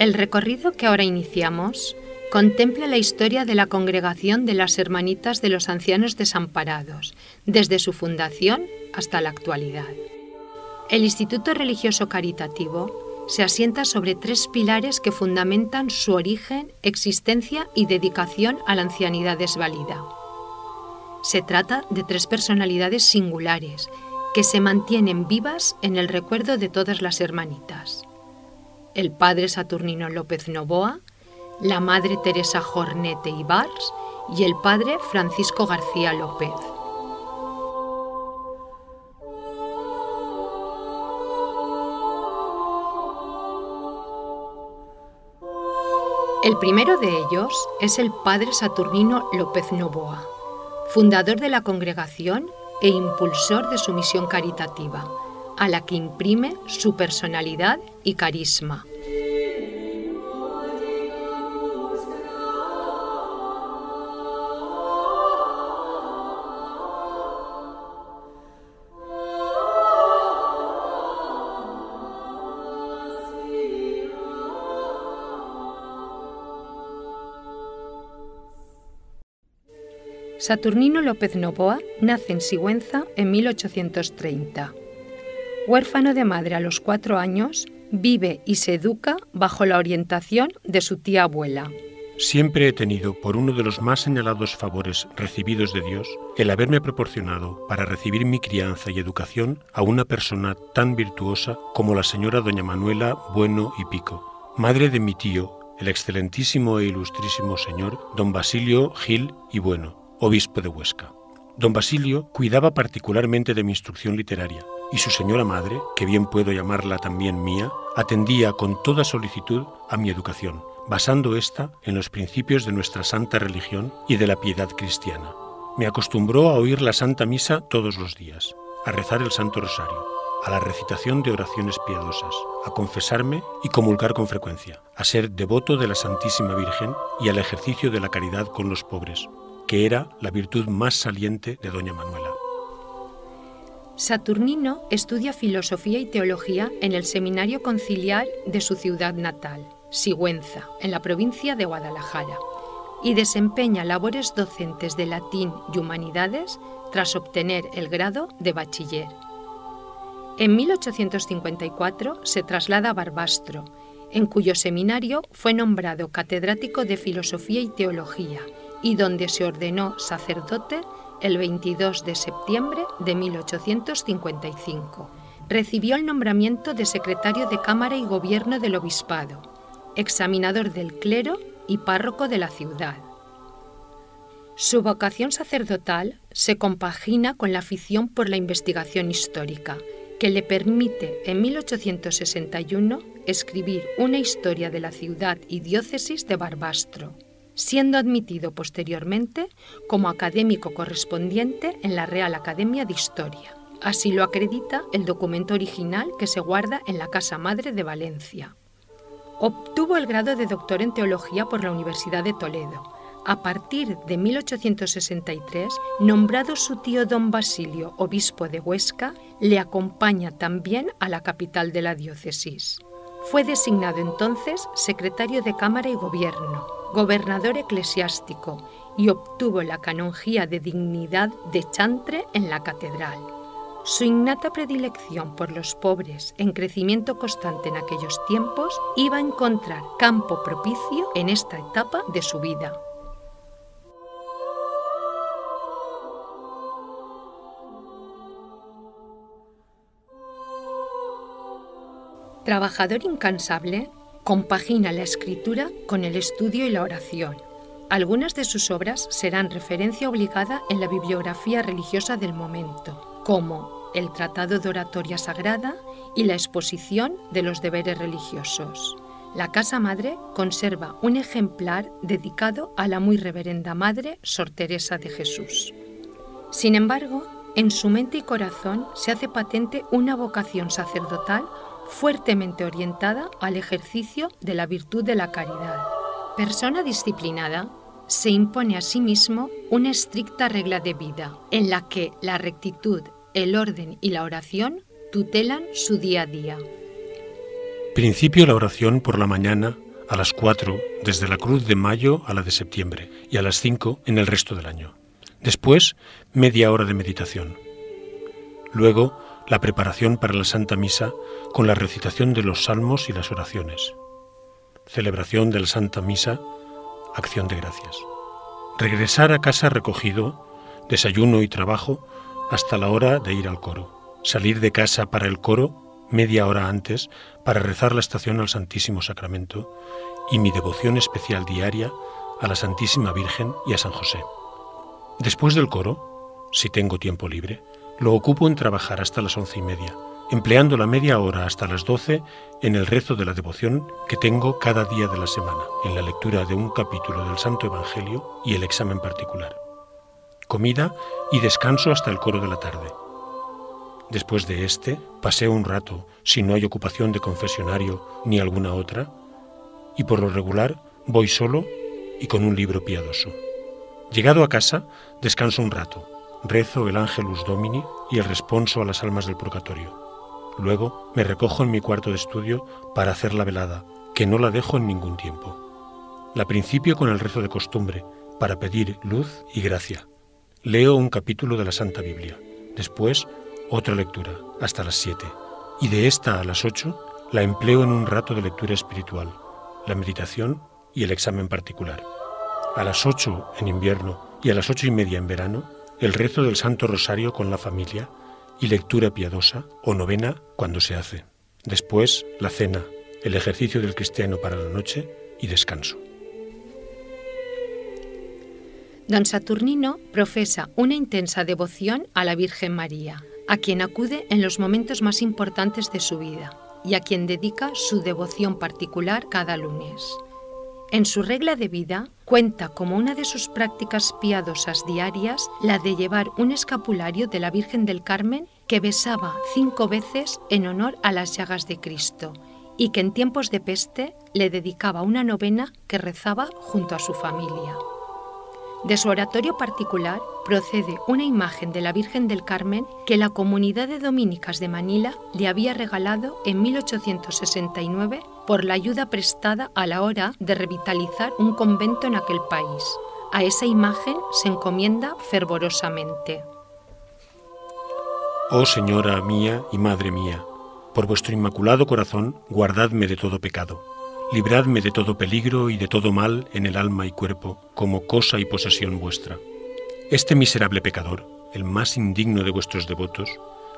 El recorrido que ahora iniciamos contempla la historia de la Congregación de las Hermanitas de los Ancianos Desamparados, desde su fundación hasta la actualidad. El Instituto Religioso Caritativo se asienta sobre 3 pilares que fundamentan su origen, existencia y dedicación a la ancianidad desvalida. Se trata de 3 personalidades singulares que se mantienen vivas en el recuerdo de todas las hermanitas: el padre Saturnino López Novoa, la madre Teresa Jornete Ibars y el padre Francisco García López. El primero de ellos es el padre Saturnino López Novoa, fundador de la congregación e impulsor de su misión caritativa, a la que imprime su personalidad y carisma. Saturnino López Novoa nace en Sigüenza en 1830. Huérfano de madre a los 4 años, vive y se educa bajo la orientación de su tía abuela. Siempre he tenido por uno de los más señalados favores recibidos de Dios el haberme proporcionado para recibir mi crianza y educación a una persona tan virtuosa como la señora doña Manuela Bueno y Pico, madre de mi tío, el excelentísimo e ilustrísimo señor don Basilio Gil y Bueno, obispo de Huesca. Don Basilio cuidaba particularmente de mi instrucción literaria y su señora madre, que bien puedo llamarla también mía, atendía con toda solicitud a mi educación, basando ésta en los principios de nuestra santa religión y de la piedad cristiana. Me acostumbró a oír la Santa Misa todos los días, a rezar el Santo Rosario, a la recitación de oraciones piadosas, a confesarme y comulgar con frecuencia, a ser devoto de la Santísima Virgen y al ejercicio de la caridad con los pobres, que era la virtud más saliente de doña Manuela. Saturnino estudia filosofía y teología en el Seminario Conciliar de su ciudad natal, Sigüenza, en la provincia de Guadalajara, y desempeña labores docentes de latín y humanidades tras obtener el grado de bachiller. En 1854 se traslada a Barbastro, en cuyo seminario fue nombrado catedrático de filosofía y teología, y donde se ordenó sacerdote el 22 de septiembre de 1855. Recibió el nombramiento de secretario de Cámara y Gobierno del Obispado, examinador del clero y párroco de la ciudad. Su vocación sacerdotal se compagina con la afición por la investigación histórica, que le permite en 1861 escribir una historia de la ciudad y diócesis de Barbastro, siendo admitido posteriormente como académico correspondiente en la Real Academia de Historia. Así lo acredita el documento original que se guarda en la Casa Madre de Valencia. Obtuvo el grado de doctor en teología por la Universidad de Toledo. A partir de 1863, nombrado su tío don Basilio obispo de Huesca, le acompaña también a la capital de la diócesis. Fue designado entonces secretario de Cámara y Gobierno, gobernador eclesiástico y obtuvo la canonjía de dignidad de chantre en la catedral. Su innata predilección por los pobres, en crecimiento constante en aquellos tiempos, iba a encontrar campo propicio en esta etapa de su vida. Trabajador incansable, compagina la escritura con el estudio y la oración. Algunas de sus obras serán referencia obligada en la bibliografía religiosa del momento, como el Tratado de Oratoria Sagrada y la Exposición de los Deberes Religiosos. La Casa Madre conserva un ejemplar dedicado a la muy reverenda Madre Sor Teresa de Jesús. Sin embargo, en su mente y corazón se hace patente una vocación sacerdotal fuertemente orientada al ejercicio de la virtud de la caridad. Persona disciplinada, se impone a sí mismo una estricta regla de vida, en la que la rectitud, el orden y la oración tutelan su día a día. Principio la oración por la mañana a las 4 desde la Cruz de Mayo a la de septiembre y a las 5 en el resto del año. Después, media hora de meditación. Luego, la preparación para la Santa Misa con la recitación de los salmos y las oraciones. Celebración de la Santa Misa, acción de gracias. Regresar a casa recogido, desayuno y trabajo hasta la hora de ir al coro. Salir de casa para el coro media hora antes para rezar la estación al Santísimo Sacramento y mi devoción especial diaria a la Santísima Virgen y a San José. Después del coro, si tengo tiempo libre, lo ocupo en trabajar hasta las 11:30, empleando la media hora hasta las 12 en el rezo de la devoción que tengo cada día de la semana, en la lectura de un capítulo del Santo Evangelio y el examen particular. Comida y descanso hasta el coro de la tarde. Después de paseo un rato, si no hay ocupación de confesionario ni alguna otra, y por lo regular voy solo y con un libro piadoso. Llegado a casa, descanso un rato, rezo el Angelus Domini y el responso a las almas del purgatorio. Luego me recojo en mi cuarto de estudio para hacer la velada, que no la dejo en ningún tiempo. La principio con el rezo de costumbre, para pedir luz y gracia. Leo un capítulo de la Santa Biblia, después otra lectura, hasta las 7, y de esta a las 8 la empleo en un rato de lectura espiritual, la meditación y el examen particular. A las 8 en invierno y a las 8:30 en verano, el rezo del Santo Rosario con la familia y lectura piadosa o novena cuando se hace. Después, la cena, el ejercicio del cristiano para la noche y descanso. Don Saturnino profesa una intensa devoción a la Virgen María, a quien acude en los momentos más importantes de su vida y a quien dedica su devoción particular cada lunes. En su regla de vida cuenta como una de sus prácticas piadosas diarias la de llevar un escapulario de la Virgen del Carmen que besaba 5 veces en honor a las llagas de Cristo y que en tiempos de peste le dedicaba una novena que rezaba junto a su familia. De su oratorio particular procede una imagen de la Virgen del Carmen que la comunidad de dominicas de Manila le había regalado en 1869 por la ayuda prestada a la hora de revitalizar un convento en aquel país. A esa imagen se encomienda fervorosamente. Oh Señora mía y Madre mía, por vuestro inmaculado corazón guardadme de todo pecado. Libradme de todo peligro y de todo mal en el alma y cuerpo, como cosa y posesión vuestra. Este miserable pecador, el más indigno de vuestros devotos,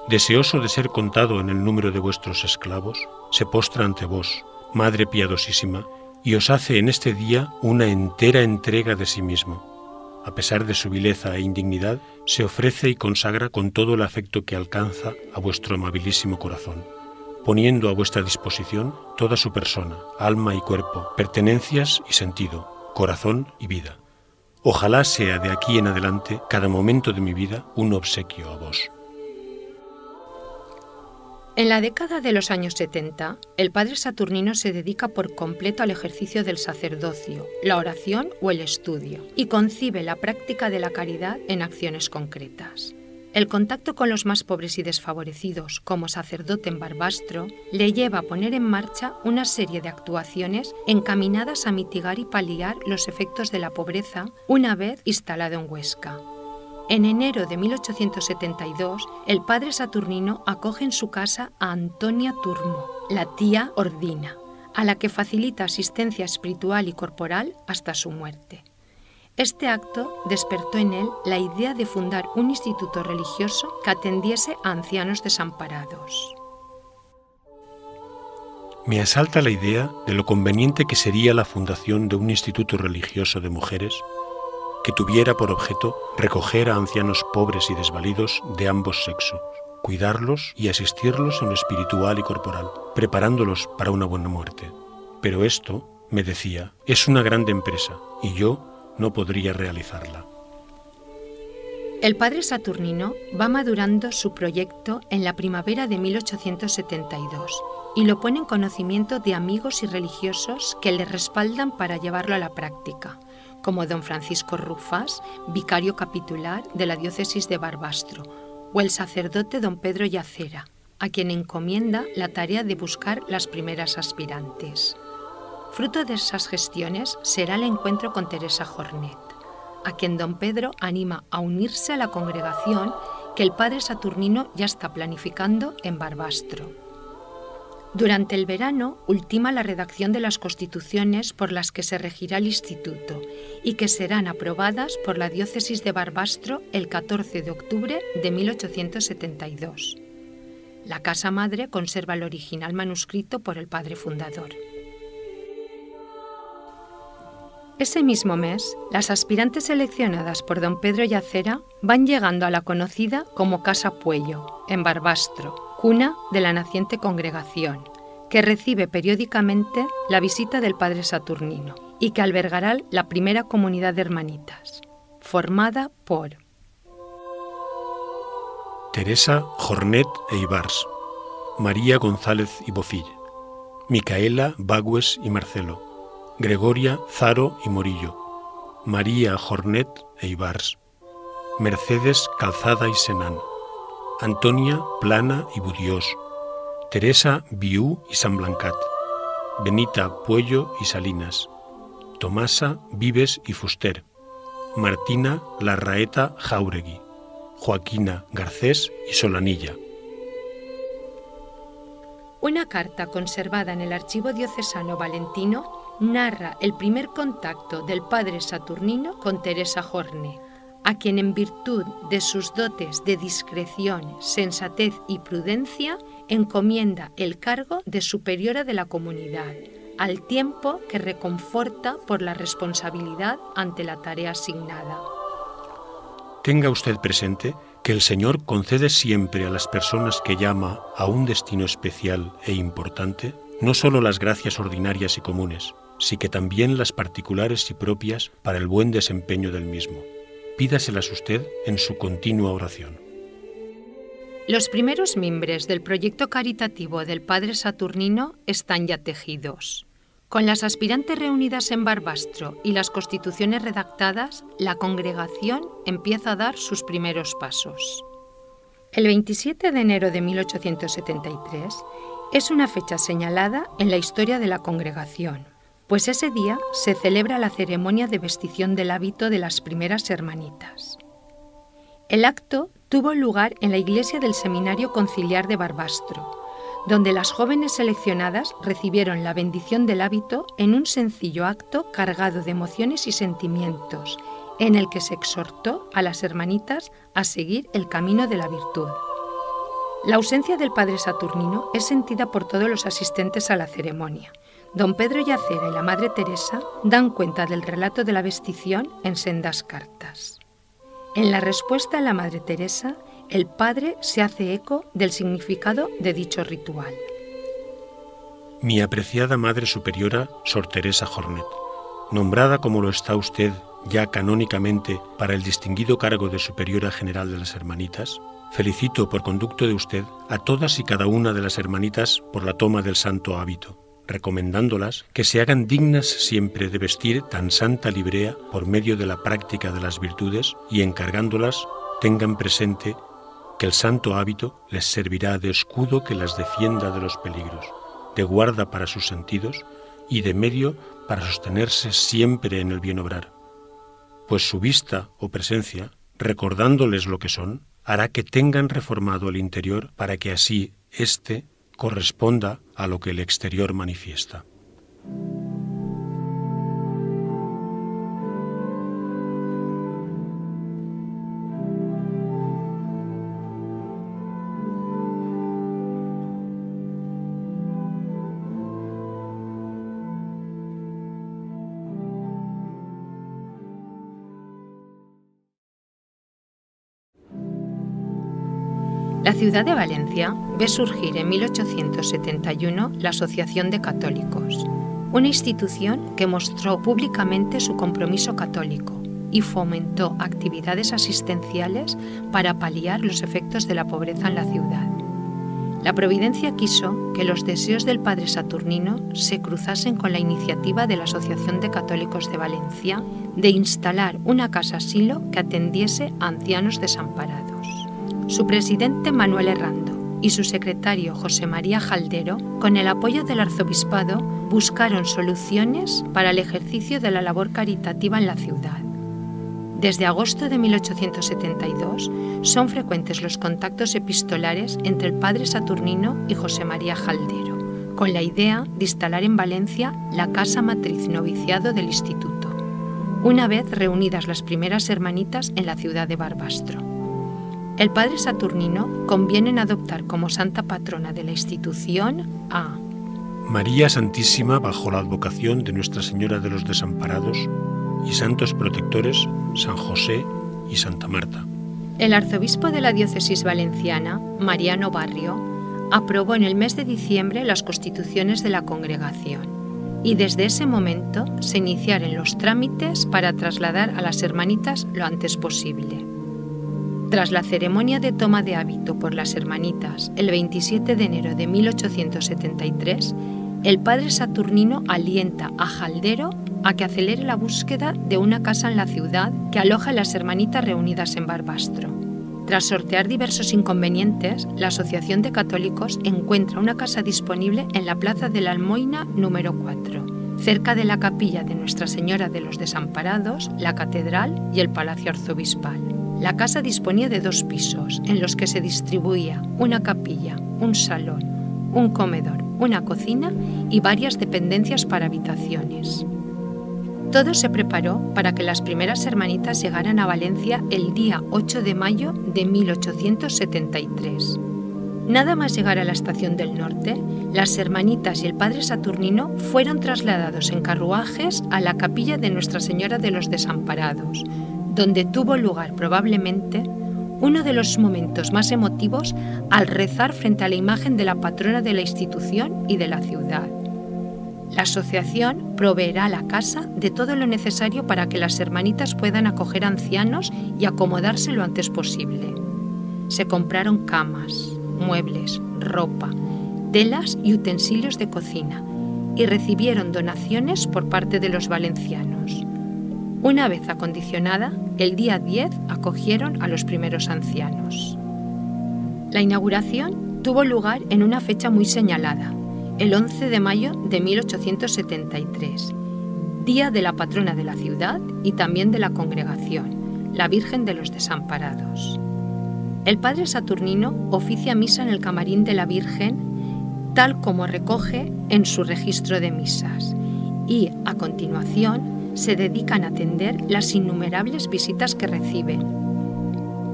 deseoso de ser contado en el número de vuestros esclavos, se postra ante vos, Madre piadosísima, y os hace en este día una entera entrega de sí mismo. A pesar de su vileza e indignidad, se ofrece y consagra con todo el afecto que alcanza a vuestro amabilísimo corazón, poniendo a vuestra disposición toda su persona, alma y cuerpo, pertenencias y sentido, corazón y vida. Ojalá sea de aquí en adelante, cada momento de mi vida, un obsequio a vos. En la década de los años 70, el padre Saturnino se dedica por completo al ejercicio del sacerdocio, la oración o el estudio, y concibe la práctica de la caridad en acciones concretas. El contacto con los más pobres y desfavorecidos como sacerdote en Barbastro le lleva a poner en marcha una serie de actuaciones encaminadas a mitigar y paliar los efectos de la pobreza una vez instalado en Huesca. En enero de 1872, el padre Saturnino acoge en su casa a Antonia Turmo, la tía Ordina, a la que facilita asistencia espiritual y corporal hasta su muerte. Este acto despertó en él la idea de fundar un instituto religioso que atendiese a ancianos desamparados. Me asalta la idea de lo conveniente que sería la fundación de un instituto religioso de mujeres que tuviera por objeto recoger a ancianos pobres y desvalidos de ambos sexos, cuidarlos y asistirlos en lo espiritual y corporal, preparándolos para una buena muerte. Pero esto, me decía, es una grande empresa y yo no podría realizarla. El padre Saturnino va madurando su proyecto en la primavera de 1872 y lo pone en conocimiento de amigos y religiosos que le respaldan para llevarlo a la práctica, como don Francisco Rufas, vicario capitular de la diócesis de Barbastro, o el sacerdote don Pedro Yacera, a quien encomienda la tarea de buscar las primeras aspirantes. Fruto de esas gestiones será el encuentro con Teresa Jornet, a quien don Pedro anima a unirse a la congregación que el padre Saturnino ya está planificando en Barbastro. Durante el verano ultima la redacción de las constituciones por las que se regirá el instituto y que serán aprobadas por la diócesis de Barbastro el 14 de octubre de 1872. La casa madre conserva el original manuscrito por el padre fundador. Ese mismo mes, las aspirantes seleccionadas por don Pedro Yacera van llegando a la conocida como Casa Puello, en Barbastro, cuna de la naciente congregación, que recibe periódicamente la visita del padre Saturnino y que albergará la primera comunidad de hermanitas, formada por Teresa Jornet e Ibars, María González y Bofill, Micaela Bagües y Marcelo, Gregoria Zaro y Morillo, María Jornet e Ibars, Mercedes Calzada y Senán, Antonia Plana y Budiós, Teresa Biú y San Blancat, Benita Puello y Salinas, Tomasa Vives y Fuster, Martina Larraeta Jáuregui, Joaquina Garcés y Solanilla. Una carta conservada en el Archivo Diocesano Valentino narra el primer contacto del padre Saturnino con Teresa Jornet, a quien en virtud de sus dotes de discreción, sensatez y prudencia encomienda el cargo de superiora de la comunidad, al tiempo que reconforta por la responsabilidad ante la tarea asignada. Tenga usted presente que el Señor concede siempre a las personas que llama a un destino especial e importante no solo las gracias ordinarias y comunes, sino que también las particulares y propias para el buen desempeño del mismo. Pídaselas usted en su continua oración. Los primeros mimbres del proyecto caritativo del padre Saturnino están ya tejidos. Con las aspirantes reunidas en Barbastro y las constituciones redactadas, la congregación empieza a dar sus primeros pasos. El 27 de enero de 1873 es una fecha señalada en la historia de la congregación, pues ese día se celebra la ceremonia de vestición del hábito de las primeras hermanitas. El acto tuvo lugar en la iglesia del Seminario Conciliar de Barbastro, donde las jóvenes seleccionadas recibieron la bendición del hábito en un sencillo acto cargado de emociones y sentimientos, en el que se exhortó a las hermanitas a seguir el camino de la virtud. La ausencia del padre Saturnino es sentida por todos los asistentes a la ceremonia. Don Pedro Yacera y la Madre Teresa dan cuenta del relato de la vestición en sendas cartas. En la respuesta a la Madre Teresa, el padre se hace eco del significado de dicho ritual. Mi apreciada Madre Superiora, Sor Teresa Jornet, nombrada como lo está usted ya canónicamente para el distinguido cargo de Superiora General de las Hermanitas, felicito por conducto de usted a todas y cada una de las hermanitas por la toma del santo hábito, recomendándolas que se hagan dignas siempre de vestir tan santa librea por medio de la práctica de las virtudes y encargándolas tengan presente que el santo hábito les servirá de escudo que las defienda de los peligros, de guarda para sus sentidos y de medio para sostenerse siempre en el bien obrar, pues su vista o presencia, recordándoles lo que son, hará que tengan reformado el interior para que así éste corresponda a lo que el exterior manifiesta. La ciudad de Valencia ve surgir en 1871 la Asociación de Católicos, una institución que mostró públicamente su compromiso católico y fomentó actividades asistenciales para paliar los efectos de la pobreza en la ciudad. La providencia quiso que los deseos del padre Saturnino se cruzasen con la iniciativa de la Asociación de Católicos de Valencia de instalar una casa asilo que atendiese a ancianos desamparados. Su presidente, Manuel Herrando, y su secretario José María Jaldero, con el apoyo del arzobispado, buscaron soluciones para el ejercicio de la labor caritativa en la ciudad. Desde agosto de 1872 son frecuentes los contactos epistolares entre el padre Saturnino y José María Jaldero, con la idea de instalar en Valencia la casa matriz noviciado del instituto, una vez reunidas las primeras hermanitas en la ciudad de Barbastro. El padre Saturnino conviene en adoptar como santa patrona de la institución a María Santísima bajo la advocación de Nuestra Señora de los Desamparados y santos protectores San José y Santa Marta. El arzobispo de la diócesis valenciana, Mariano Barrio, aprobó en el mes de diciembre las constituciones de la congregación y desde ese momento se iniciaron los trámites para trasladar a las hermanitas lo antes posible. Tras la ceremonia de toma de hábito por las hermanitas el 27 de enero de 1873, el padre Saturnino alienta a Jaldero a que acelere la búsqueda de una casa en la ciudad que aloja a las hermanitas reunidas en Barbastro. Tras sortear diversos inconvenientes, la Asociación de Católicos encuentra una casa disponible en la Plaza de la Almoina número 4, cerca de la capilla de Nuestra Señora de los Desamparados, la catedral y el Palacio Arzobispal. La casa disponía de 2 pisos, en los que se distribuía una capilla, un salón, un comedor, una cocina y varias dependencias para habitaciones. Todo se preparó para que las primeras hermanitas llegaran a Valencia el día 8 de mayo de 1873. Nada más llegar a la estación del norte, las hermanitas y el padre Saturnino fueron trasladados en carruajes a la capilla de Nuestra Señora de los Desamparados, donde tuvo lugar probablemente uno de los momentos más emotivos al rezar frente a la imagen de la patrona de la institución y de la ciudad. La asociación proveerá la casa de todo lo necesario para que las hermanitas puedan acoger ancianos y acomodarse lo antes posible. Se compraron camas, muebles, ropa, telas y utensilios de cocina y recibieron donaciones por parte de los valencianos. Una vez acondicionada, el día 10 acogieron a los primeros ancianos. La inauguración tuvo lugar en una fecha muy señalada, el 11 de mayo de 1873, día de la patrona de la ciudad y también de la congregación, la Virgen de los Desamparados. El padre Saturnino oficia misa en el camarín de la Virgen, tal como recoge en su registro de misas, y, a continuación, se dedican a atender las innumerables visitas que reciben.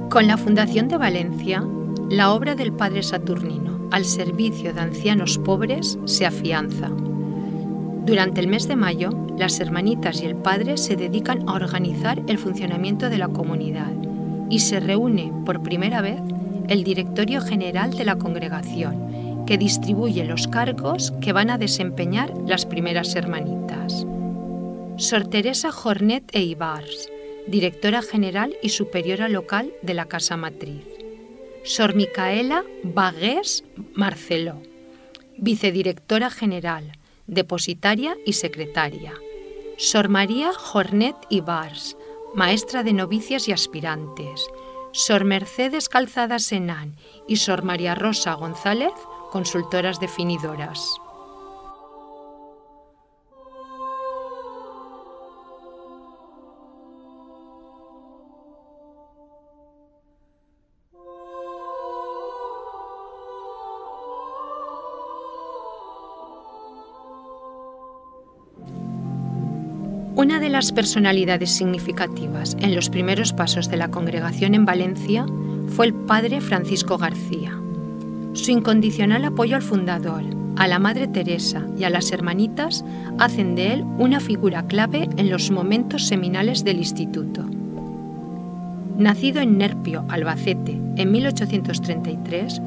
Con la fundación de Valencia, la obra del padre Saturnino al servicio de ancianos pobres se afianza. Durante el mes de mayo, las hermanitas y el padre se dedican a organizar el funcionamiento de la comunidad y se reúne por primera vez el directorio general de la congregación, que distribuye los cargos que van a desempeñar las primeras hermanitas. Sor Teresa Jornet e Ibars, directora general y superiora local de la Casa Matriz. Sor Micaela Bagués Marceló, vicedirectora general, depositaria y secretaria. Sor María Jornet Ibars, maestra de novicias y aspirantes. Sor Mercedes Calzada Senán y Sor María Rosa González, consultoras definidoras. Una de las personalidades significativas en los primeros pasos de la congregación en Valencia fue el padre Francisco García. Su incondicional apoyo al fundador, a la Madre Teresa y a las hermanitas hacen de él una figura clave en los momentos seminales del instituto. Nacido en Nerpio, Albacete, en 1833,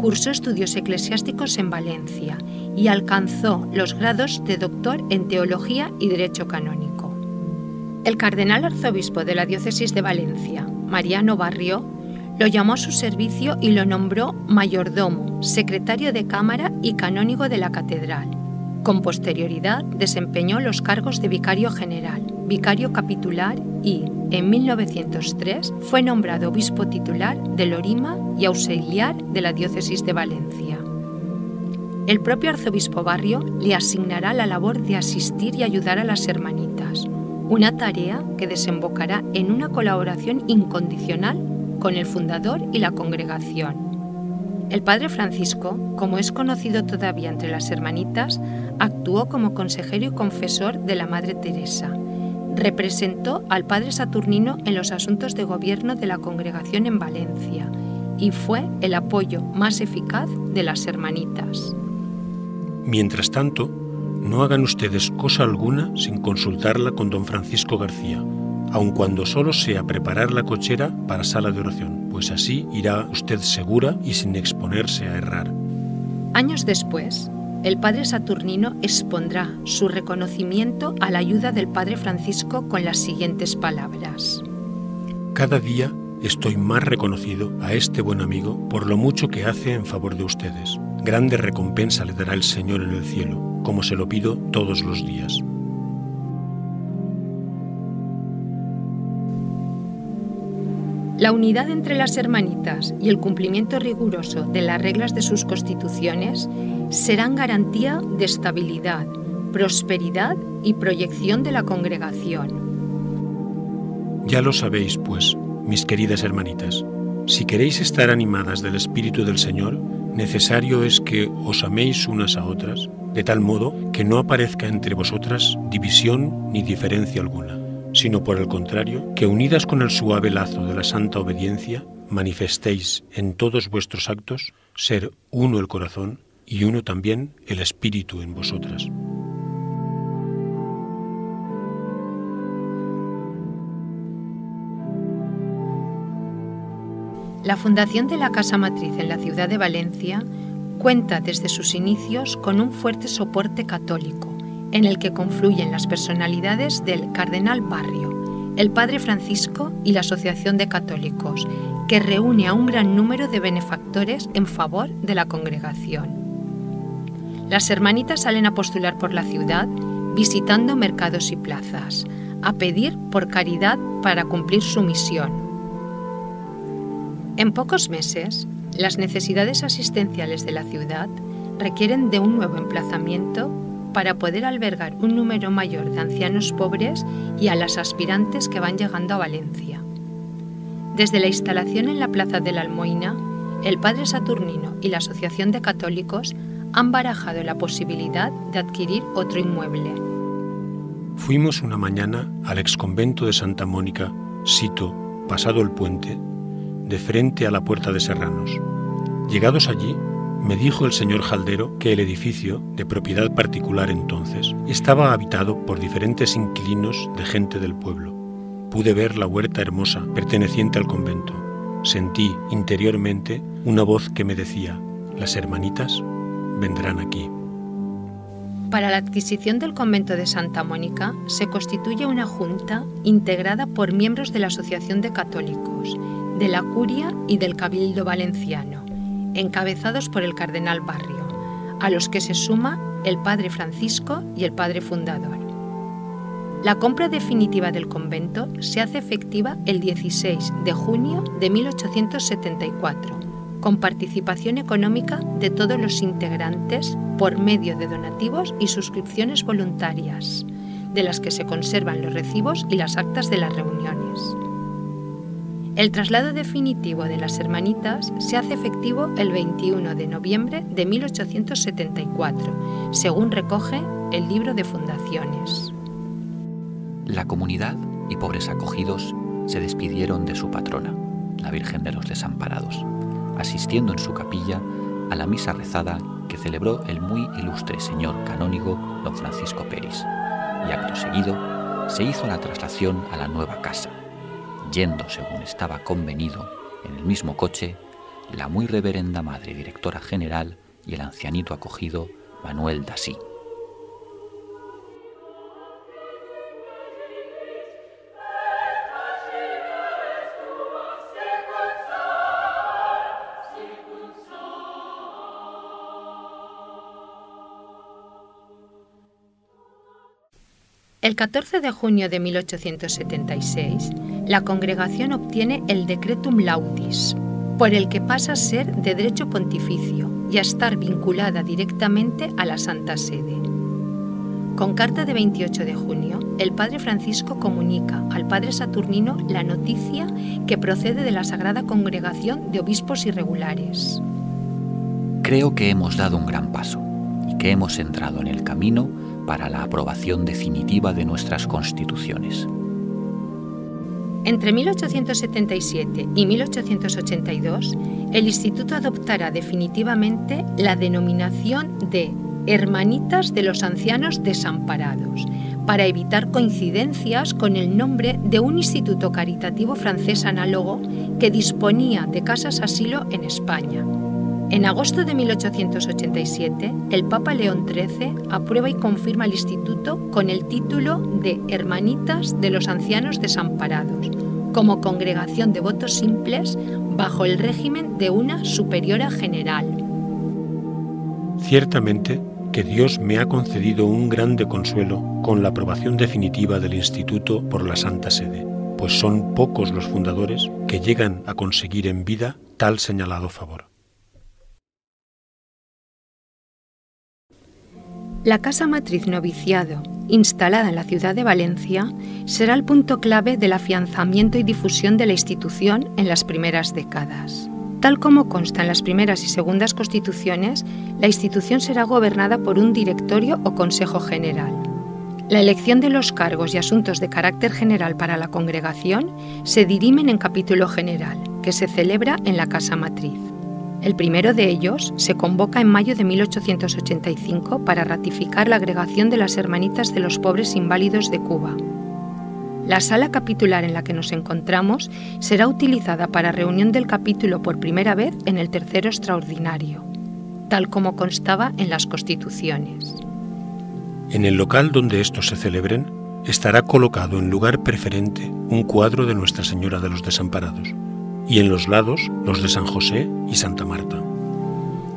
cursó estudios eclesiásticos en Valencia y alcanzó los grados de doctor en Teología y Derecho Canónico. El cardenal arzobispo de la diócesis de Valencia, Mariano Barrio, lo llamó a su servicio y lo nombró mayordomo, secretario de Cámara y canónigo de la catedral. Con posterioridad desempeñó los cargos de vicario general, vicario capitular y, en 1903, fue nombrado obispo titular de Lorima y auxiliar de la diócesis de Valencia. El propio arzobispo Barrio le asignará la labor de asistir y ayudar a las hermanitas, una tarea que desembocará en una colaboración incondicional con el fundador y la congregación. El padre Francisco, como es conocido todavía entre las hermanitas, actuó como consejero y confesor de la Madre Teresa. Representó al padre Saturnino en los asuntos de gobierno de la congregación en Valencia y fue el apoyo más eficaz de las hermanitas. Mientras tanto, no hagan ustedes cosa alguna sin consultarla con don Francisco García, aun cuando solo sea preparar la cochera para sala de oración, pues así irá usted segura y sin exponerse a errar. Años después, el padre Saturnino expondrá su reconocimiento a la ayuda del padre Francisco con las siguientes palabras. Cada día estoy más reconocido a este buen amigo por lo mucho que hace en favor de ustedes. Grande recompensa le dará el Señor en el cielo, como se lo pido todos los días. La unidad entre las hermanitas y el cumplimiento riguroso de las reglas de sus constituciones serán garantía de estabilidad, prosperidad y proyección de la congregación. Ya lo sabéis, pues, mis queridas hermanitas, si queréis estar animadas del Espíritu del Señor, necesario es que os améis unas a otras, de tal modo que no aparezca entre vosotras división ni diferencia alguna, sino por el contrario, que unidas con el suave lazo de la santa obediencia, manifestéis en todos vuestros actos ser uno el corazón y uno también el espíritu en vosotras. La fundación de la Casa Matriz en la ciudad de Valencia cuenta desde sus inicios con un fuerte soporte católico, en el que confluyen las personalidades del cardenal Barrio, el padre Francisco y la Asociación de Católicos, que reúne a un gran número de benefactores en favor de la congregación. Las hermanitas salen a postular por la ciudad, visitando mercados y plazas, a pedir por caridad para cumplir su misión. En pocos meses, las necesidades asistenciales de la ciudad requieren de un nuevo emplazamiento para poder albergar un número mayor de ancianos pobres y a las aspirantes que van llegando a Valencia. Desde la instalación en la Plaza de la Almoina, el padre Saturnino y la Asociación de Católicos han barajado la posibilidad de adquirir otro inmueble. Fuimos una mañana al exconvento de Santa Mónica, sito, pasado el puente, de frente a la Puerta de Serranos. Llegados allí, me dijo el señor Jaldero que el edificio, de propiedad particular entonces, estaba habitado por diferentes inquilinos de gente del pueblo. Pude ver la huerta hermosa perteneciente al convento. Sentí interiormente una voz que me decía: las hermanitas vendrán aquí. Para la adquisición del convento de Santa Mónica se constituye una junta integrada por miembros de la Asociación de Católicos, de la Curia y del Cabildo Valenciano, encabezados por el cardenal Barrio, a los que se suma el padre Francisco y el padre fundador. La compra definitiva del convento se hace efectiva el 16 de junio de 1874, con participación económica de todos los integrantes por medio de donativos y suscripciones voluntarias, de las que se conservan los recibos y las actas de las reuniones. El traslado definitivo de las hermanitas se hace efectivo el 21 de noviembre de 1874, según recoge el libro de fundaciones. La comunidad y pobres acogidos se despidieron de su patrona, la Virgen de los Desamparados, asistiendo en su capilla a la misa rezada que celebró el muy ilustre señor canónigo don Francisco Peris, y acto seguido se hizo la traslación a la nueva casa, yendo, según estaba convenido, en el mismo coche, la muy reverenda madre directora general y el ancianito acogido Manuel Dasí. El 14 de junio de 1876, la congregación obtiene el Decretum Laudis, por el que pasa a ser de derecho pontificio y a estar vinculada directamente a la Santa Sede. Con carta de 28 de junio, el padre Francisco comunica al padre Saturnino la noticia que procede de la Sagrada Congregación de Obispos Irregulares. Creo que hemos dado un gran paso y que hemos entrado en el camino para la aprobación definitiva de nuestras constituciones. Entre 1877 y 1882, el Instituto adoptará definitivamente la denominación de Hermanitas de los Ancianos Desamparados, para evitar coincidencias con el nombre de un instituto caritativo francés análogo que disponía de casas asilo en España. En agosto de 1887, el Papa León XIII aprueba y confirma el instituto con el título de Hermanitas de los Ancianos Desamparados, como congregación de votos simples bajo el régimen de una superiora general. Ciertamente que Dios me ha concedido un grande consuelo con la aprobación definitiva del Instituto por la Santa Sede, pues son pocos los fundadores que llegan a conseguir en vida tal señalado favor. La Casa Matriz Noviciado, instalada en la ciudad de Valencia, será el punto clave del afianzamiento y difusión de la institución en las primeras décadas. Tal como consta en las primeras y segundas constituciones, la institución será gobernada por un directorio o consejo general. La elección de los cargos y asuntos de carácter general para la congregación se dirimen en capítulo general, que se celebra en la Casa Matriz. El primero de ellos se convoca en mayo de 1885 para ratificar la agregación de las Hermanitas de los Pobres Inválidos de Cuba. La sala capitular en la que nos encontramos será utilizada para reunión del capítulo por primera vez en el tercero extraordinario, tal como constaba en las constituciones. En el local donde estos se celebren, estará colocado en lugar preferente un cuadro de Nuestra Señora de los Desamparados, y en los lados los de San José y Santa Marta.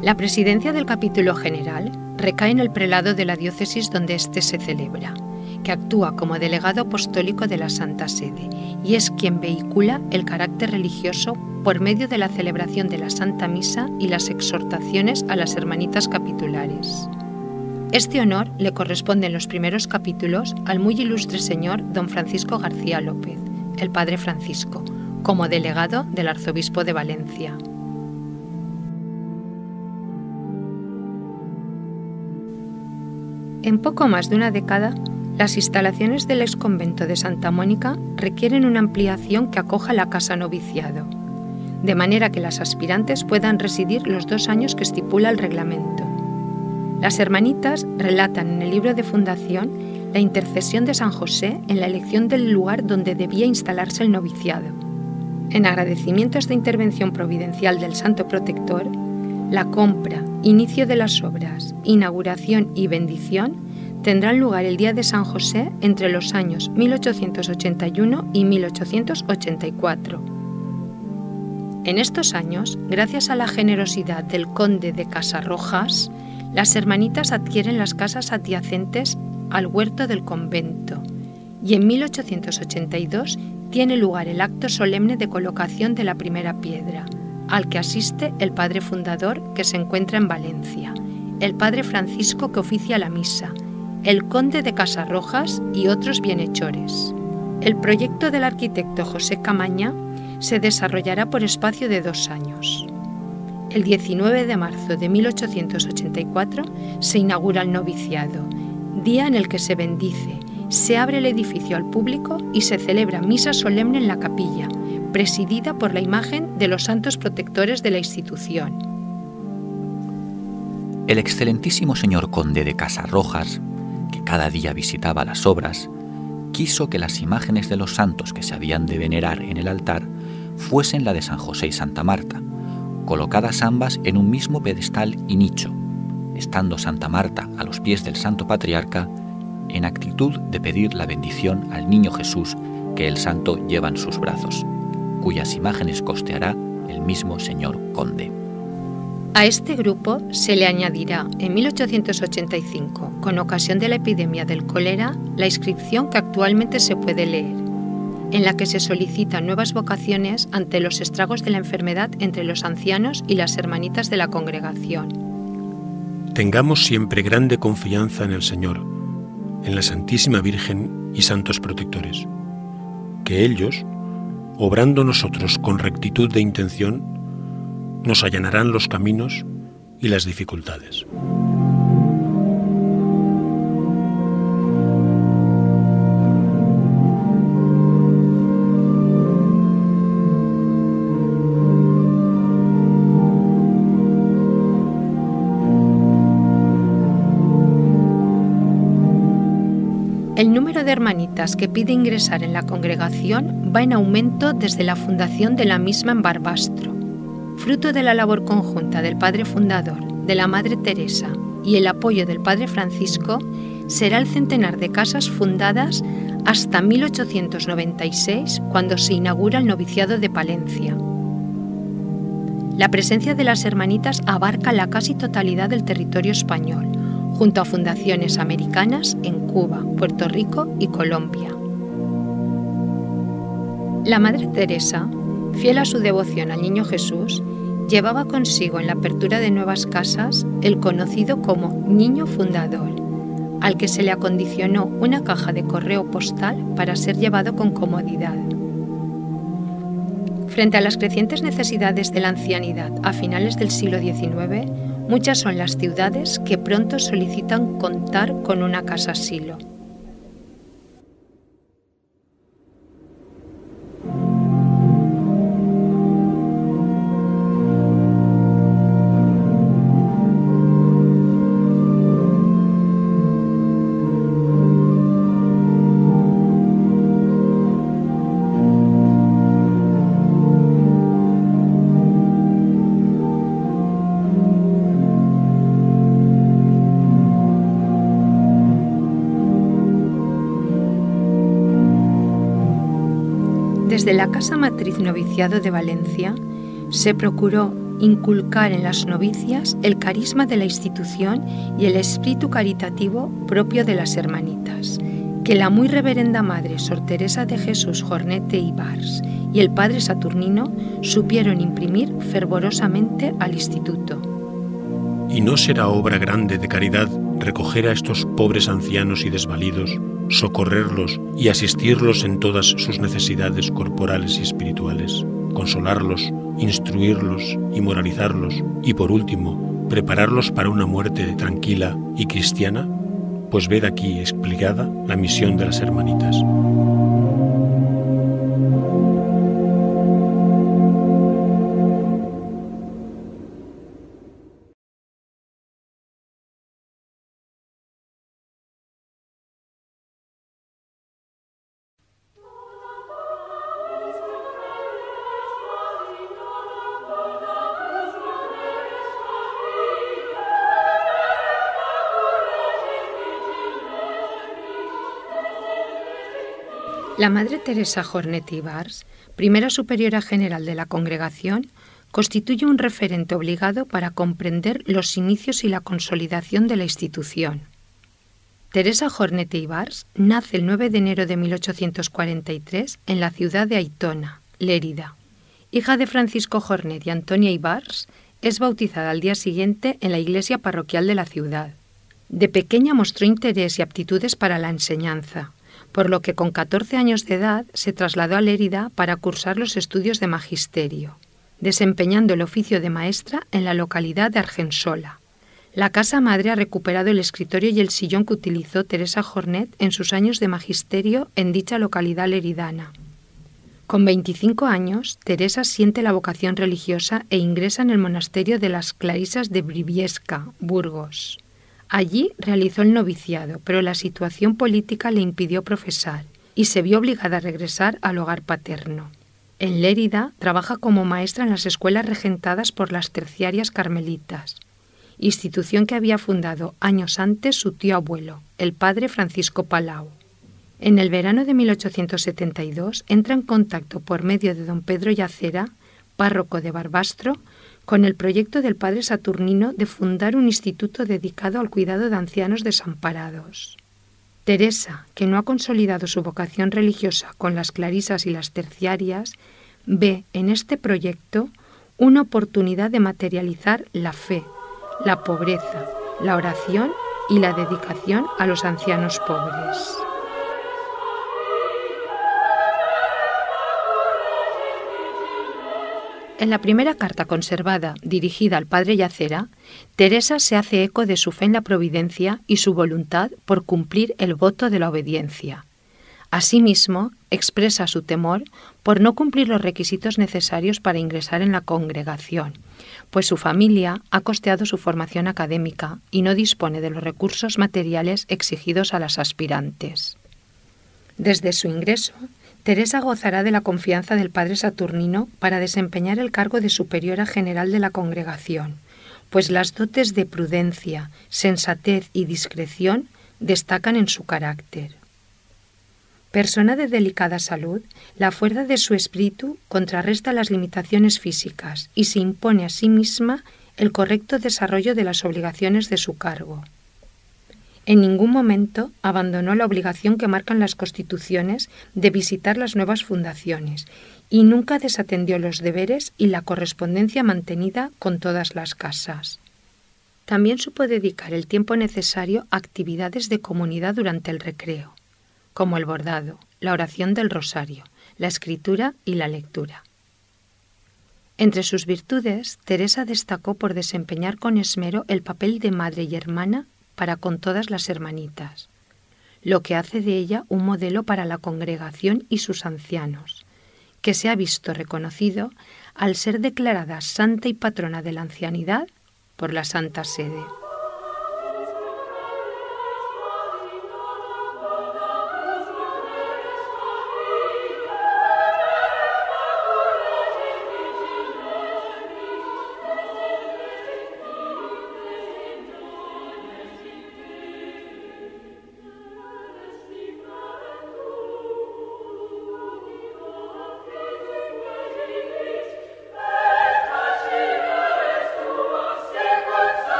La presidencia del capítulo general recae en el prelado de la diócesis donde éste se celebra, que actúa como delegado apostólico de la Santa Sede y es quien vehicula el carácter religioso por medio de la celebración de la Santa Misa y las exhortaciones a las hermanitas capitulares. Este honor le corresponde en los primeros capítulos al muy ilustre señor don Francisco García López, el padre Francisco, como delegado del arzobispo de Valencia. En poco más de una década, las instalaciones del exconvento de Santa Mónica requieren una ampliación que acoja la casa noviciado, de manera que las aspirantes puedan residir los 2 años que estipula el reglamento. Las hermanitas relatan en el libro de fundación la intercesión de San José en la elección del lugar donde debía instalarse el noviciado. En agradecimiento a esta intervención providencial del Santo Protector, la compra, inicio de las obras, inauguración y bendición tendrán lugar el día de San José entre los años 1881 y 1884. En estos años, gracias a la generosidad del conde de Casarrojas, las hermanitas adquieren las casas adyacentes al huerto del convento y en 1882 tiene lugar el acto solemne de colocación de la primera piedra, al que asiste el padre fundador que se encuentra en Valencia, el padre Francisco que oficia la misa, el conde de Casarrojas y otros bienhechores. El proyecto del arquitecto José Camaña se desarrollará por espacio de 2 años. El 19 de marzo de 1884 se inaugura el noviciado, día en el que se bendice, se abre el edificio al público y se celebra misa solemne en la capilla, presidida por la imagen de los santos protectores de la institución. El excelentísimo señor conde de Casarrojas, que cada día visitaba las obras, quiso que las imágenes de los santos que se habían de venerar en el altar fuesen la de San José y Santa Marta, colocadas ambas en un mismo pedestal y nicho, estando Santa Marta a los pies del Santo Patriarca, en actitud de pedir la bendición al niño Jesús que el santo lleva en sus brazos, cuyas imágenes costeará el mismo señor conde. A este grupo se le añadirá en 1885, con ocasión de la epidemia del cólera, la inscripción que actualmente se puede leer, en la que se solicitan nuevas vocaciones ante los estragos de la enfermedad entre los ancianos y las hermanitas de la congregación. Tengamos siempre grande confianza en el Señor, en la Santísima Virgen y santos protectores, que ellos, obrando nosotros con rectitud de intención, nos allanarán los caminos y las dificultades. El número de hermanitas que pide ingresar en la congregación va en aumento desde la fundación de la misma en Barbastro. Fruto de la labor conjunta del padre fundador, de la madre Teresa y el apoyo del padre Francisco, será el centenar de casas fundadas hasta 1896, cuando se inaugura el noviciado de Palencia. La presencia de las hermanitas abarca la casi totalidad del territorio español, junto a fundaciones americanas en Cuba, Puerto Rico y Colombia. La madre Teresa, fiel a su devoción al Niño Jesús, llevaba consigo en la apertura de nuevas casas el conocido como Niño Fundador, al que se le acondicionó una caja de correo postal para ser llevado con comodidad. Frente a las crecientes necesidades de la ancianidad a finales del siglo XIX, muchas son las ciudades que pronto solicitan contar con una casa asilo. Desde la Casa Matriz Noviciado de Valencia se procuró inculcar en las novicias el carisma de la institución y el espíritu caritativo propio de las hermanitas, que la muy reverenda Madre Sor Teresa de Jesús Jornete y Bars y el Padre Saturnino supieron imprimir fervorosamente al instituto. ¿Y no será obra grande de caridad recoger a estos pobres ancianos y desvalidos, socorrerlos y asistirlos en todas sus necesidades corporales y espirituales, consolarlos, instruirlos y moralizarlos, y por último, prepararlos para una muerte tranquila y cristiana? Pues ved aquí explicada la misión de las hermanitas. La Madre Teresa Jornete y Bars, primera superiora general de la congregación, constituye un referente obligado para comprender los inicios y la consolidación de la institución. Teresa Jornete y Bars nace el 9 de enero de 1843 en la ciudad de Aitona, Lérida. Hija de Francisco Jornet y Antonia Ibars, es bautizada al día siguiente en la iglesia parroquial de la ciudad. De pequeña mostró interés y aptitudes para la enseñanza, por lo que con 14 años de edad se trasladó a Lérida para cursar los estudios de magisterio, desempeñando el oficio de maestra en la localidad de Argensola. La casa madre ha recuperado el escritorio y el sillón que utilizó Teresa Jornet en sus años de magisterio en dicha localidad leridana. Con 25 años, Teresa siente la vocación religiosa e ingresa en el monasterio de las Clarisas de Briviesca, Burgos. Allí realizó el noviciado, pero la situación política le impidió profesar y se vio obligada a regresar al hogar paterno. En Lérida trabaja como maestra en las escuelas regentadas por las terciarias carmelitas, institución que había fundado años antes su tío abuelo, el padre Francisco Palau. En el verano de 1872 entra en contacto por medio de don Pedro Yacera, párroco de Barbastro, con el proyecto del padre Saturnino de fundar un instituto dedicado al cuidado de ancianos desamparados. Teresa, que no ha consolidado su vocación religiosa con las clarisas y las terciarias, ve en este proyecto una oportunidad de materializar la fe, la pobreza, la oración y la dedicación a los ancianos pobres. En la primera carta conservada, dirigida al padre Yacera, Teresa se hace eco de su fe en la providencia y su voluntad por cumplir el voto de la obediencia. Asimismo, expresa su temor por no cumplir los requisitos necesarios para ingresar en la congregación, pues su familia ha costeado su formación académica y no dispone de los recursos materiales exigidos a las aspirantes. Desde su ingreso, Teresa gozará de la confianza del padre Saturnino para desempeñar el cargo de superiora general de la congregación, pues las dotes de prudencia, sensatez y discreción destacan en su carácter. Persona de delicada salud, la fuerza de su espíritu contrarresta las limitaciones físicas y se impone a sí misma el correcto desarrollo de las obligaciones de su cargo. En ningún momento abandonó la obligación que marcan las constituciones de visitar las nuevas fundaciones y nunca desatendió los deberes y la correspondencia mantenida con todas las casas. También supo dedicar el tiempo necesario a actividades de comunidad durante el recreo, como el bordado, la oración del rosario, la escritura y la lectura. Entre sus virtudes, Teresa destacó por desempeñar con esmero el papel de madre y hermana para con todas las hermanitas, lo que hace de ella un modelo para la congregación y sus ancianos, que se ha visto reconocido al ser declarada santa y patrona de la ancianidad por la Santa Sede.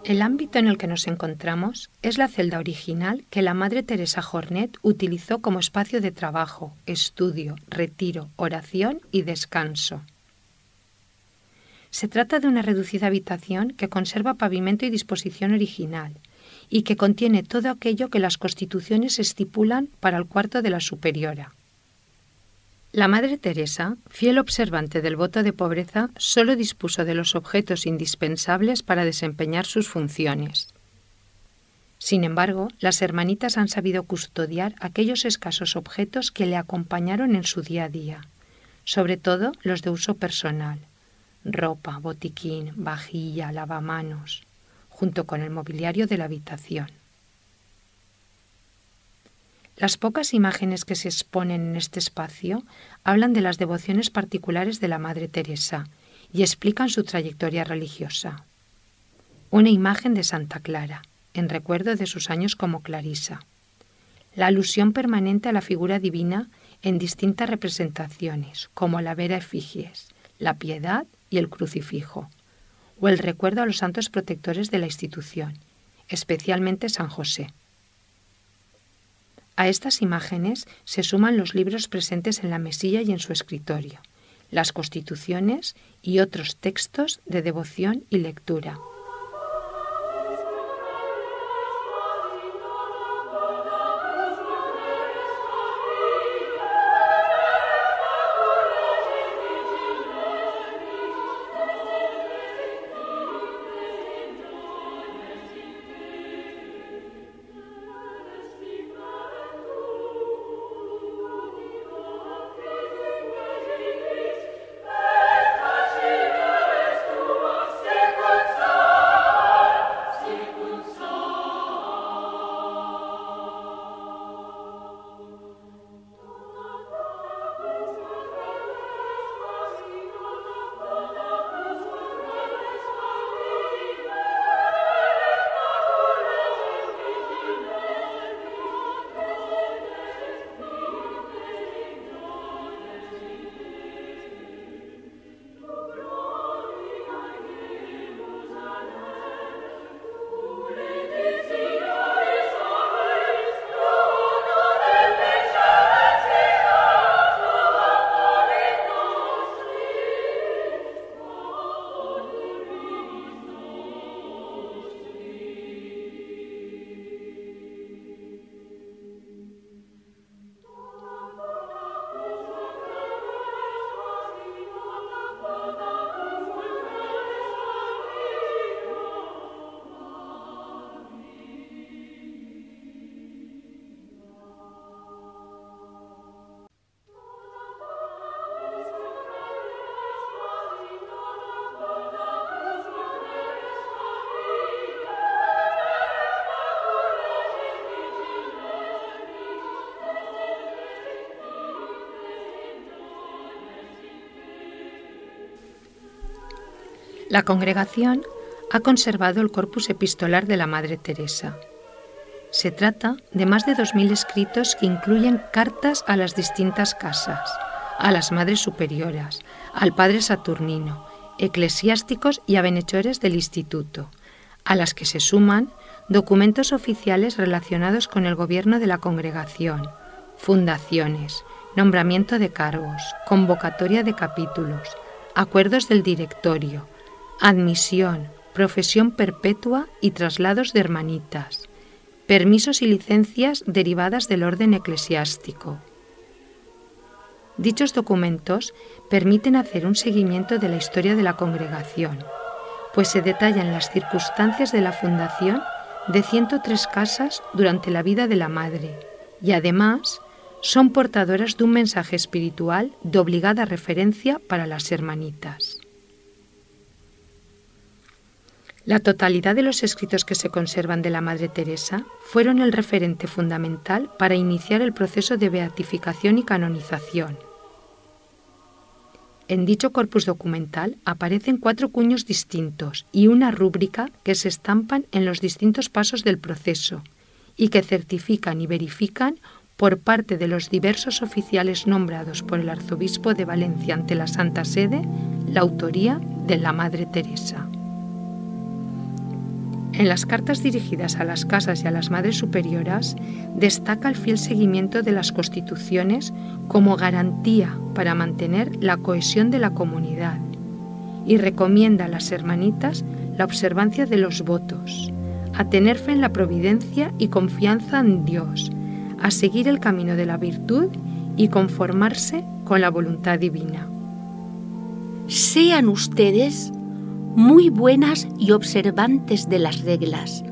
El ámbito en el que nos encontramos es la celda original que la Madre Teresa Jornet utilizó como espacio de trabajo, estudio, retiro, oración y descanso. Se trata de una reducida habitación que conserva pavimento y disposición original y que contiene todo aquello que las constituciones estipulan para el cuarto de la superiora. La Madre Teresa, fiel observante del voto de pobreza, solo dispuso de los objetos indispensables para desempeñar sus funciones. Sin embargo, las hermanitas han sabido custodiar aquellos escasos objetos que le acompañaron en su día a día, sobre todo los de uso personal: ropa, botiquín, vajilla, lavamanos, junto con el mobiliario de la habitación. Las pocas imágenes que se exponen en este espacio hablan de las devociones particulares de la Madre Teresa y explican su trayectoria religiosa. Una imagen de Santa Clara, en recuerdo de sus años como clarisa. La alusión permanente a la figura divina en distintas representaciones, como la Vera Efigies, la Piedad y el Crucifijo, o el recuerdo a los santos protectores de la institución, especialmente San José. A estas imágenes se suman los libros presentes en la mesilla y en su escritorio, las constituciones y otros textos de devoción y lectura. La congregación ha conservado el corpus epistolar de la Madre Teresa. Se trata de más de 2000 escritos que incluyen cartas a las distintas casas, a las Madres Superioras, al Padre Saturnino, eclesiásticos y a bienhechores del Instituto, a las que se suman documentos oficiales relacionados con el gobierno de la congregación, fundaciones, nombramiento de cargos, convocatoria de capítulos, acuerdos del directorio, admisión, profesión perpetua y traslados de hermanitas, permisos y licencias derivadas del orden eclesiástico. Dichos documentos permiten hacer un seguimiento de la historia de la congregación, pues se detallan las circunstancias de la fundación de 103 casas durante la vida de la Madre y además son portadoras de un mensaje espiritual de obligada referencia para las hermanitas. La totalidad de los escritos que se conservan de la Madre Teresa fueron el referente fundamental para iniciar el proceso de beatificación y canonización. En dicho corpus documental aparecen 4 cuños distintos y una rúbrica que se estampan en los distintos pasos del proceso y que certifican y verifican por parte de los diversos oficiales nombrados por el arzobispo de Valencia ante la Santa Sede la autoría de la Madre Teresa. En las cartas dirigidas a las casas y a las Madres Superioras destaca el fiel seguimiento de las constituciones como garantía para mantener la cohesión de la comunidad y recomienda a las hermanitas la observancia de los votos, a tener fe en la providencia y confianza en Dios, a seguir el camino de la virtud y conformarse con la voluntad divina. Sean ustedes muy buenas y observantes de las reglas,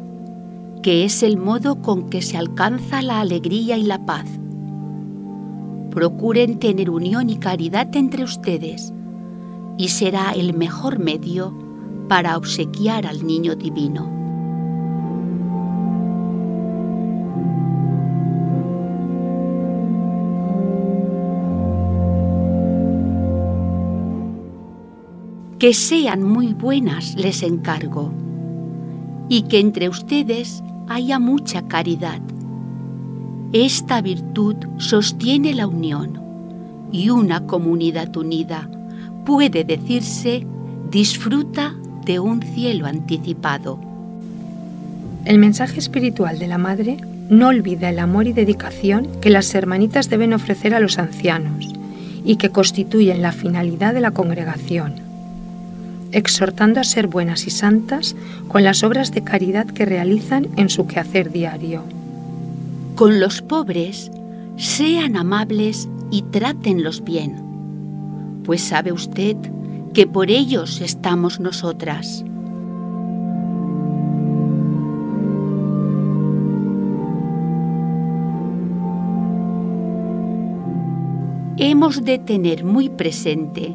que es el modo con que se alcanza la alegría y la paz. Procuren tener unión y caridad entre ustedes, y será el mejor medio para obsequiar al Niño Divino. Que sean muy buenas, les encargo, y que entre ustedes haya mucha caridad. Esta virtud sostiene la unión, y una comunidad unida, puede decirse, disfruta de un cielo anticipado. El mensaje espiritual de la Madre no olvida el amor y dedicación que las hermanitas deben ofrecer a los ancianos y que constituyen la finalidad de la congregación, exhortando a ser buenas y santas con las obras de caridad que realizan en su quehacer diario. Con los pobres, sean amables y trátenlos bien, pues sabe usted que por ellos estamos nosotras. Hemos de tener muy presente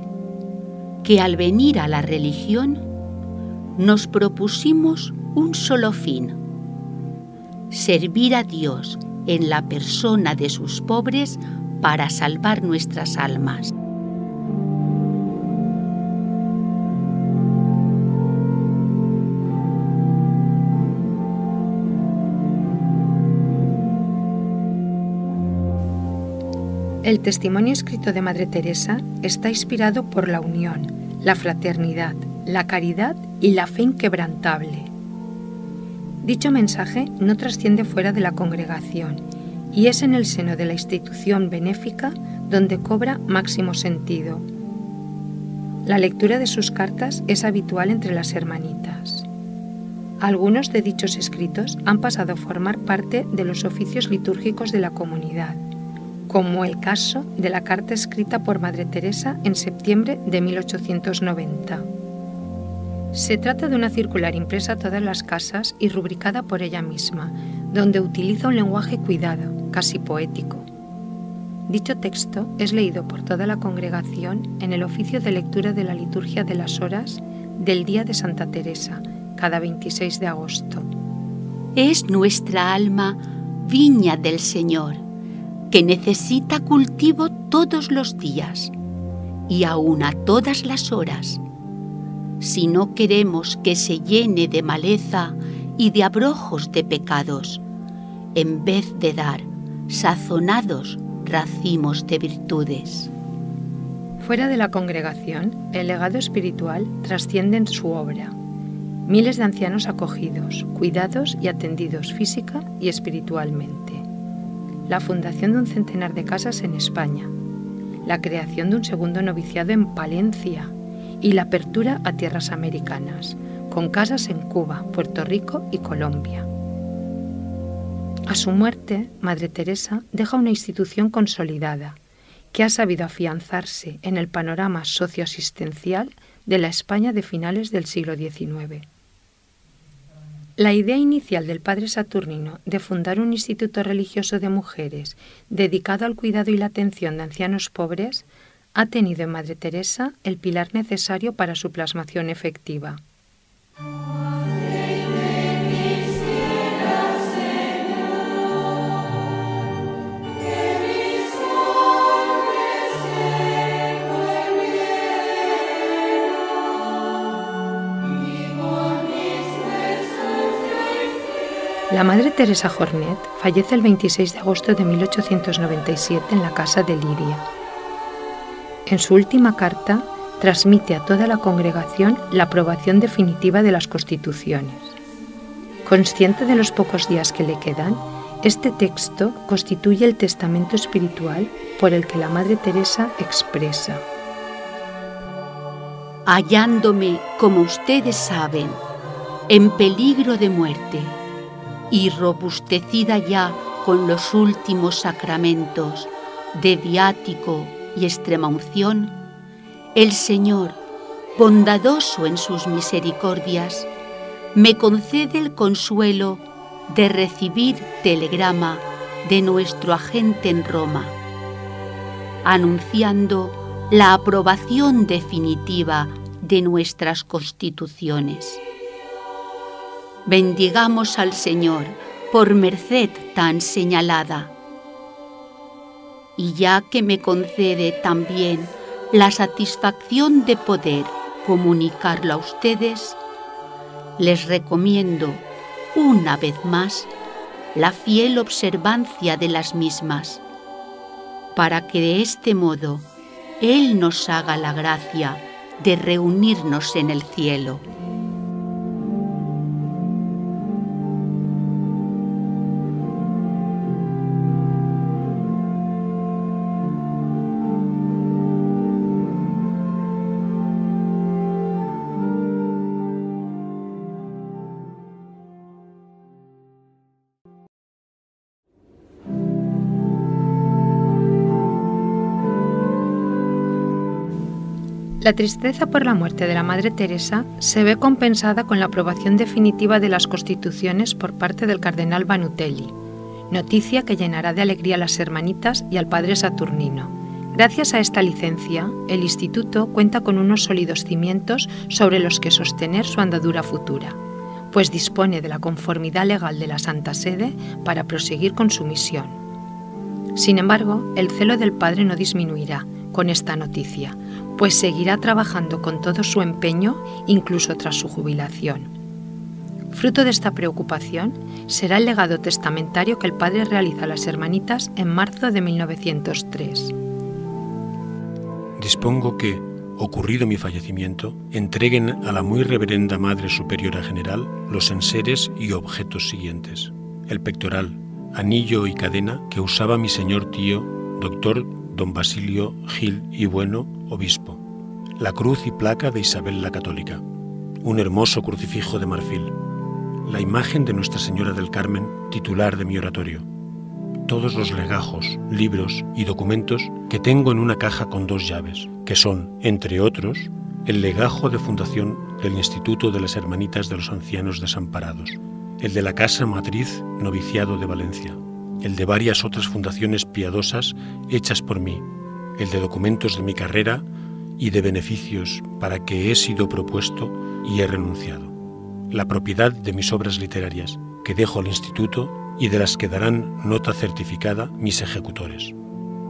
que al venir a la religión nos propusimos un solo fin: servir a Dios en la persona de sus pobres para salvar nuestras almas. El testimonio escrito de Madre Teresa está inspirado por la unión, la fraternidad, la caridad y la fe inquebrantable. Dicho mensaje no trasciende fuera de la congregación y es en el seno de la institución benéfica donde cobra máximo sentido. La lectura de sus cartas es habitual entre las hermanitas. Algunos de dichos escritos han pasado a formar parte de los oficios litúrgicos de la comunidad, como el caso de la carta escrita por Madre Teresa en septiembre de 1890. Se trata de una circular impresa a todas las casas y rubricada por ella misma, donde utiliza un lenguaje cuidado, casi poético. Dicho texto es leído por toda la congregación en el oficio de lectura de la liturgia de las horas del Día de Santa Teresa, cada 26 de agosto. Es nuestra alma viña del Señor, que necesita cultivo todos los días y aun a todas las horas. si no queremos que se llene de maleza y de abrojos de pecados, en vez de dar sazonados racimos de virtudes. Fuera de la congregación, el legado espiritual trasciende en su obra. Miles de ancianos acogidos, cuidados y atendidos física y espiritualmente. La fundación de un centenar de casas en España. La creación de un segundo noviciado en Palencia y la apertura a tierras americanas, con casas en Cuba, Puerto Rico y Colombia. A su muerte, Madre Teresa deja una institución consolidada que ha sabido afianzarse en el panorama socioasistencial de la España de finales del siglo XIX. La idea inicial del padre Saturnino de fundar un instituto religioso de mujeres dedicado al cuidado y la atención de ancianos pobres ha tenido en Madre Teresa el pilar necesario para su plasmación efectiva. La Madre Teresa Jornet fallece el 26 de agosto de 1897 en la casa de Liria. En su última carta, transmite a toda la congregación la aprobación definitiva de las constituciones. Consciente de los pocos días que le quedan, este texto constituye el testamento espiritual por el que la Madre Teresa expresa: hallándome, como ustedes saben, en peligro de muerte, y robustecida ya con los últimos sacramentos de viático y extremaunción, el Señor, bondadoso en sus misericordias, me concede el consuelo de recibir telegrama de nuestro agente en Roma, anunciando la aprobación definitiva de nuestras constituciones. Bendigamos al Señor por merced tan señalada. Y ya que me concede también la satisfacción de poder comunicarlo a ustedes, les recomiendo una vez más la fiel observancia de las mismas, para que de este modo Él nos haga la gracia de reunirnos en el cielo. La tristeza por la muerte de la Madre Teresa se ve compensada con la aprobación definitiva de las constituciones por parte del cardenal Vanutelli, noticia que llenará de alegría a las hermanitas y al padre Saturnino. Gracias a esta licencia, el instituto cuenta con unos sólidos cimientos sobre los que sostener su andadura futura, pues dispone de la conformidad legal de la Santa Sede para proseguir con su misión. Sin embargo, el celo del padre no disminuirá con esta noticia, pues seguirá trabajando con todo su empeño incluso tras su jubilación. Fruto de esta preocupación será el legado testamentario que el padre realiza a las hermanitas en marzo de 1903. Dispongo que, ocurrido mi fallecimiento, entreguen a la muy reverenda Madre Superiora General los enseres y objetos siguientes: el pectoral, anillo y cadena que usaba mi señor tío, doctor don Basilio Gil y Bueno, obispo, la cruz y placa de Isabel la Católica, un hermoso crucifijo de marfil, la imagen de Nuestra Señora del Carmen, titular de mi oratorio, todos los legajos, libros y documentos que tengo en una caja con 2 llaves, que son, entre otros, el legajo de fundación del Instituto de las Hermanitas de los Ancianos Desamparados, el de la Casa Matriz Noviciado de Valencia, el de varias otras fundaciones piadosas hechas por mí, el de documentos de mi carrera y de beneficios para que he sido propuesto y he renunciado, la propiedad de mis obras literarias, que dejo al instituto y de las que darán nota certificada mis ejecutores.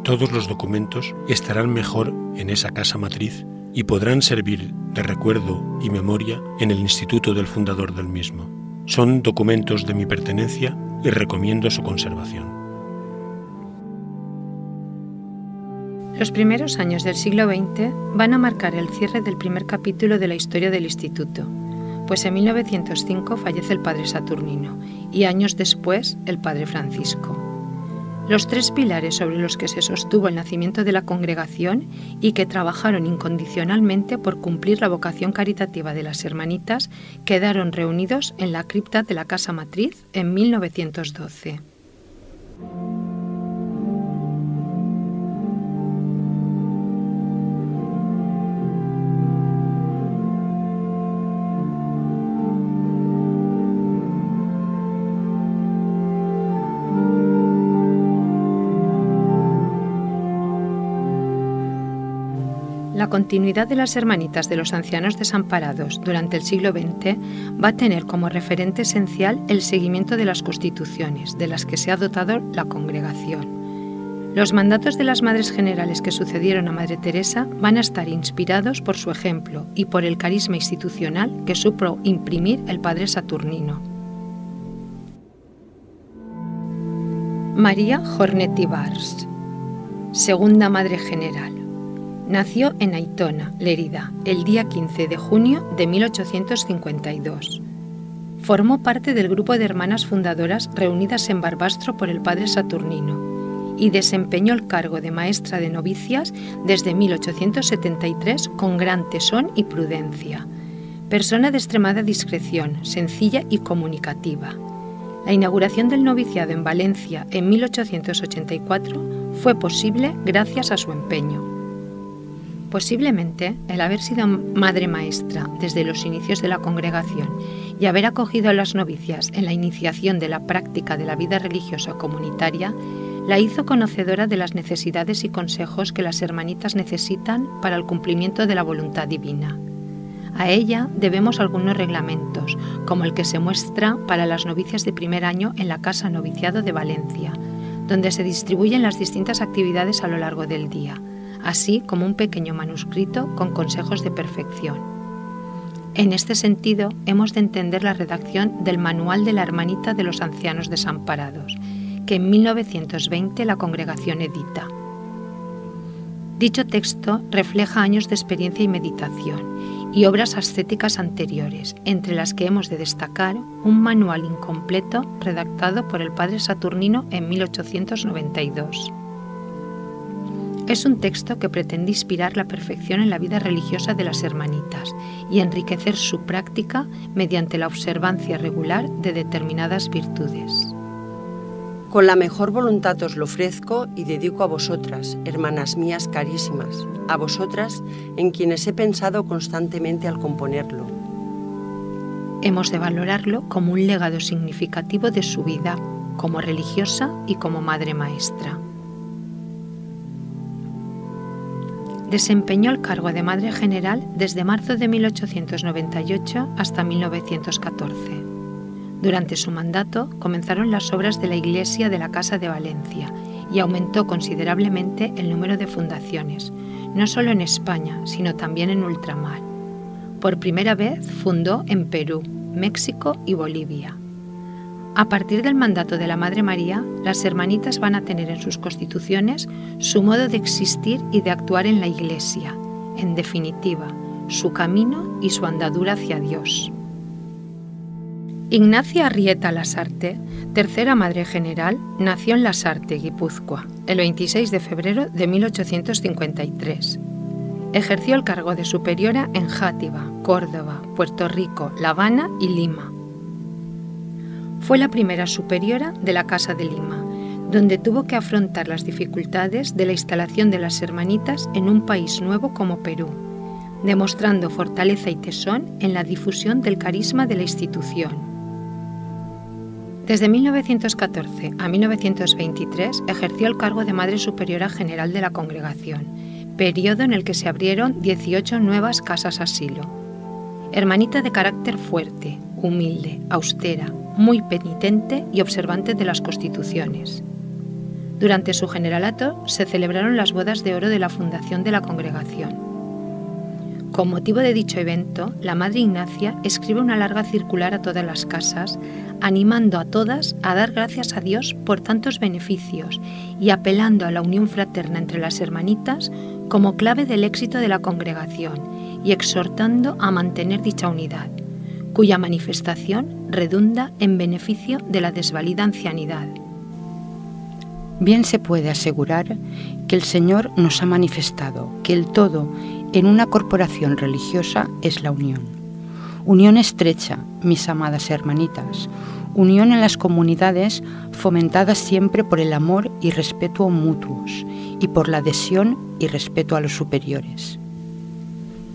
Todos los documentos estarán mejor en esa casa matriz y podrán servir de recuerdo y memoria en el instituto del fundador del mismo. Son documentos de mi pertenencia y recomiendo su conservación. Los primeros años del siglo XX van a marcar el cierre del primer capítulo de la historia del instituto, pues en 1905 fallece el padre Saturnino y años después el padre Francisco. Los tres pilares sobre los que se sostuvo el nacimiento de la congregación y que trabajaron incondicionalmente por cumplir la vocación caritativa de las hermanitas quedaron reunidos en la cripta de la casa matriz en 1912. La continuidad de las hermanitas de los ancianos desamparados durante el siglo XX va a tener como referente esencial el seguimiento de las constituciones de las que se ha dotado la congregación. Los mandatos de las madres generales que sucedieron a Madre Teresa van a estar inspirados por su ejemplo y por el carisma institucional que supo imprimir el padre Saturnino. María Jornet Ibars, segunda madre general. Nació en Aitona, Lérida, el día 15 de junio de 1852. Formó parte del grupo de hermanas fundadoras reunidas en Barbastro por el padre Saturnino y desempeñó el cargo de maestra de novicias desde 1873 con gran tesón y prudencia. Persona de extremada discreción, sencilla y comunicativa. La inauguración del noviciado en Valencia en 1884 fue posible gracias a su empeño. Posiblemente el haber sido madre maestra desde los inicios de la congregación y haber acogido a las novicias en la iniciación de la práctica de la vida religiosa comunitaria la hizo conocedora de las necesidades y consejos que las hermanitas necesitan para el cumplimiento de la voluntad divina. A ella debemos algunos reglamentos, como el que se muestra para las novicias de primer año en la Casa Noviciado de Valencia, donde se distribuyen las distintas actividades a lo largo del día, así como un pequeño manuscrito con consejos de perfección. En este sentido, hemos de entender la redacción del Manual de la Hermanita de los Ancianos Desamparados, que en 1920 la congregación edita. Dicho texto refleja años de experiencia y meditación y obras ascéticas anteriores, entre las que hemos de destacar un manual incompleto redactado por el padre Saturnino en 1892. Es un texto que pretende inspirar la perfección en la vida religiosa de las hermanitas y enriquecer su práctica mediante la observancia regular de determinadas virtudes. Con la mejor voluntad os lo ofrezco y dedico a vosotras, hermanas mías carísimas, a vosotras en quienes he pensado constantemente al componerlo. Hemos de valorarlo como un legado significativo de su vida, como religiosa y como madre maestra. Desempeñó el cargo de Madre General desde marzo de 1898 hasta 1914. Durante su mandato comenzaron las obras de la Iglesia de la Casa de Valencia y aumentó considerablemente el número de fundaciones, no solo en España, sino también en ultramar. Por primera vez fundó en Perú, México y Bolivia. A partir del mandato de la Madre María, las hermanitas van a tener en sus constituciones su modo de existir y de actuar en la Iglesia, en definitiva, su camino y su andadura hacia Dios. Ignacia Arrieta Lasarte, tercera Madre General, nació en Lasarte, Guipúzcoa, el 26 de febrero de 1853. Ejerció el cargo de superiora en Játiva, Córdoba, Puerto Rico, La Habana y Lima. Fue la primera superiora de la Casa de Lima, donde tuvo que afrontar las dificultades de la instalación de las hermanitas en un país nuevo como Perú, demostrando fortaleza y tesón en la difusión del carisma de la institución. Desde 1914 a 1923 ejerció el cargo de Madre Superiora General de la Congregación, periodo en el que se abrieron 18 nuevas casas asilo. Hermanita de carácter fuerte, humilde, austera, muy penitente y observante de las constituciones. Durante su generalato se celebraron las bodas de oro de la fundación de la congregación. Con motivo de dicho evento, la Madre Ignacia escribe una larga circular a todas las casas, animando a todas a dar gracias a Dios por tantos beneficios y apelando a la unión fraterna entre las hermanitas como clave del éxito de la congregación y exhortando a mantener dicha unidad, cuya manifestación redunda en beneficio de la desvalida ancianidad. Bien se puede asegurar que el Señor nos ha manifestado que el todo en una corporación religiosa es la unión. Unión estrecha, mis amadas hermanitas, unión en las comunidades fomentada siempre por el amor y respeto mutuos y por la adhesión y respeto a los superiores.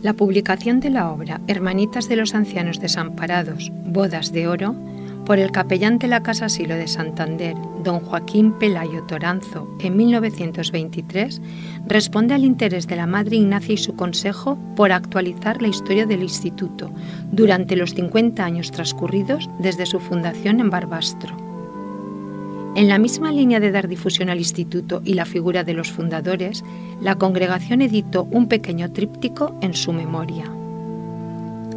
La publicación de la obra Hermanitas de los Ancianos Desamparados, Bodas de Oro, por el capellán de la Casa Asilo de Santander, don Joaquín Pelayo Toranzo, en 1923, responde al interés de la Madre Ignacia y su consejo por actualizar la historia del Instituto durante los 50 años transcurridos desde su fundación en Barbastro. En la misma línea de dar difusión al Instituto y la figura de los fundadores, la congregación editó un pequeño tríptico en su memoria.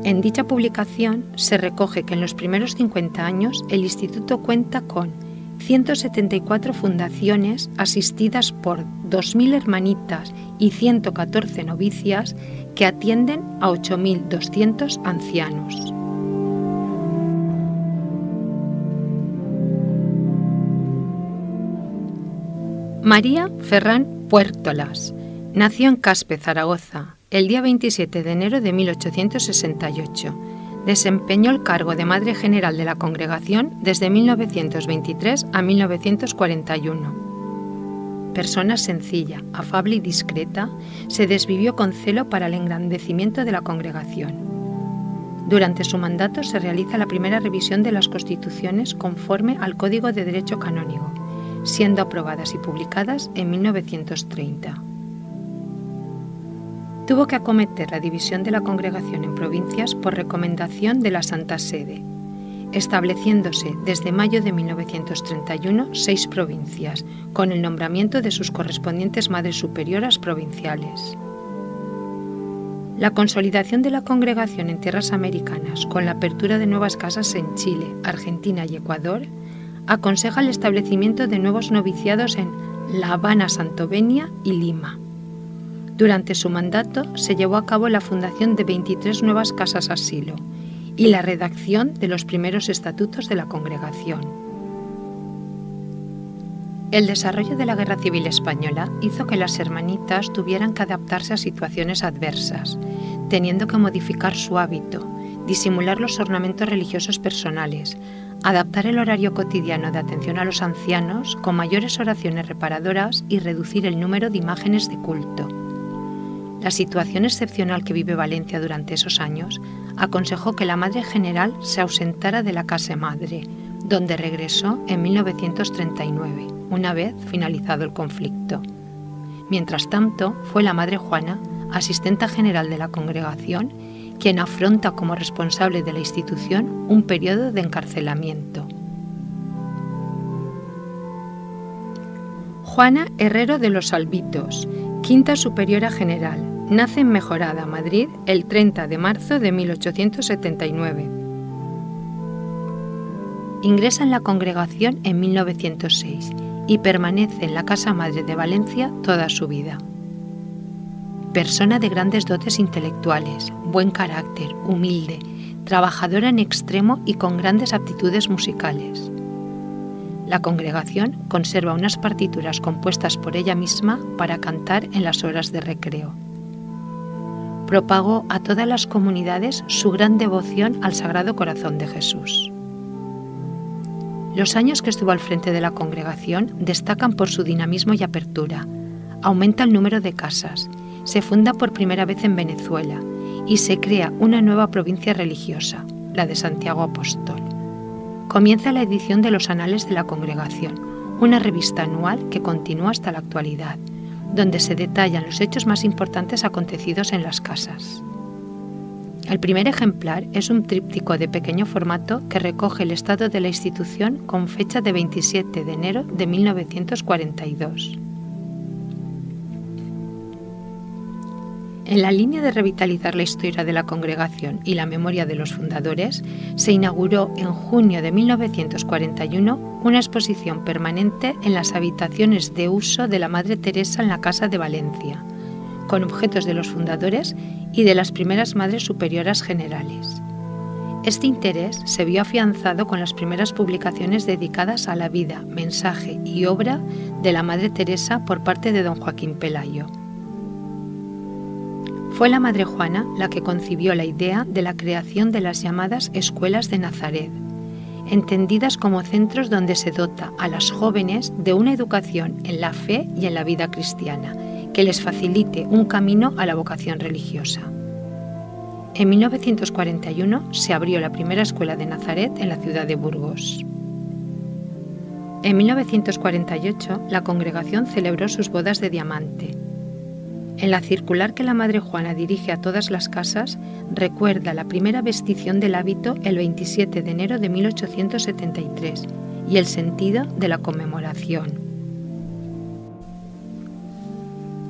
En dicha publicación se recoge que en los primeros 50 años el Instituto cuenta con 174 fundaciones asistidas por 2.000 hermanitas y 114 novicias que atienden a 8.200 ancianos. María Ferrán Puértolas nació en Caspe, Zaragoza, el día 27 de enero de 1868. Desempeñó el cargo de Madre General de la Congregación desde 1923 a 1941. Persona sencilla, afable y discreta, se desvivió con celo para el engrandecimiento de la Congregación. Durante su mandato se realiza la primera revisión de las constituciones conforme al Código de Derecho Canónico, siendo aprobadas y publicadas en 1930. Tuvo que acometer la división de la congregación en provincias por recomendación de la Santa Sede, estableciéndose desde mayo de 1931 6 provincias, con el nombramiento de sus correspondientes madres superioras provinciales. La consolidación de la congregación en tierras americanas, con la apertura de nuevas casas en Chile, Argentina y Ecuador, aconseja el establecimiento de nuevos noviciados en La Habana, Santovenia y Lima. Durante su mandato se llevó a cabo la fundación de 23 nuevas casas asilo y la redacción de los primeros estatutos de la congregación. El desarrollo de la Guerra Civil Española hizo que las hermanitas tuvieran que adaptarse a situaciones adversas, teniendo que modificar su hábito, disimular los ornamentos religiosos personales, adaptar el horario cotidiano de atención a los ancianos con mayores oraciones reparadoras y reducir el número de imágenes de culto. La situación excepcional que vive Valencia durante esos años aconsejó que la Madre General se ausentara de la casa madre, donde regresó en 1939, una vez finalizado el conflicto. Mientras tanto, fue la Madre Juana, asistenta general de la congregación, quien afronta como responsable de la institución un periodo de encarcelamiento. Juana Herrero de los Albitos, Quinta Superiora General, nace en Mejorada, Madrid, el 30 de marzo de 1879. Ingresa en la congregación en 1906 y permanece en la Casa Madre de Valencia toda su vida. Persona de grandes dotes intelectuales, buen carácter, humilde, trabajadora en extremo y con grandes aptitudes musicales. La congregación conserva unas partituras compuestas por ella misma para cantar en las horas de recreo. Propagó a todas las comunidades su gran devoción al Sagrado Corazón de Jesús. Los años que estuvo al frente de la congregación destacan por su dinamismo y apertura. Aumenta el número de casas, se funda por primera vez en Venezuela y se crea una nueva provincia religiosa, la de Santiago Apóstol. Comienza la edición de los Anales de la Congregación, una revista anual que continúa hasta la actualidad, donde se detallan los hechos más importantes acontecidos en las casas. El primer ejemplar es un tríptico de pequeño formato que recoge el estado de la institución con fecha de 27 de enero de 1942. En la línea de revitalizar la historia de la congregación y la memoria de los fundadores, se inauguró en junio de 1941 una exposición permanente en las habitaciones de uso de la Madre Teresa en la Casa de Valencia, con objetos de los fundadores y de las primeras Madres Superioras Generales. Este interés se vio afianzado con las primeras publicaciones dedicadas a la vida, mensaje y obra de la Madre Teresa por parte de don Joaquín Pelayo. Fue la Madre Juana la que concibió la idea de la creación de las llamadas Escuelas de Nazaret, entendidas como centros donde se dota a las jóvenes de una educación en la fe y en la vida cristiana, que les facilite un camino a la vocación religiosa. En 1941 se abrió la primera escuela de Nazaret en la ciudad de Burgos. En 1948 la congregación celebró sus bodas de diamante. En la circular que la Madre Juana dirige a todas las casas, recuerda la primera vestición del hábito el 27 de enero de 1873 y el sentido de la conmemoración.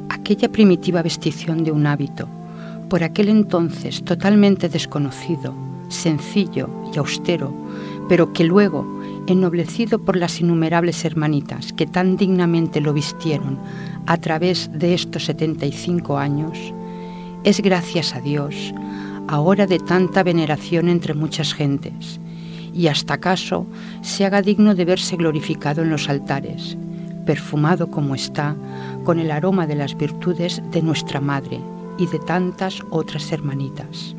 Aquella primitiva vestición de un hábito, por aquel entonces totalmente desconocido, sencillo y austero, pero que luego, ennoblecido por las innumerables hermanitas que tan dignamente lo vistieron a través de estos 75 años, es gracias a Dios, ahora de tanta veneración entre muchas gentes, y hasta acaso se haga digno de verse glorificado en los altares, perfumado como está, con el aroma de las virtudes de nuestra Madre y de tantas otras hermanitas.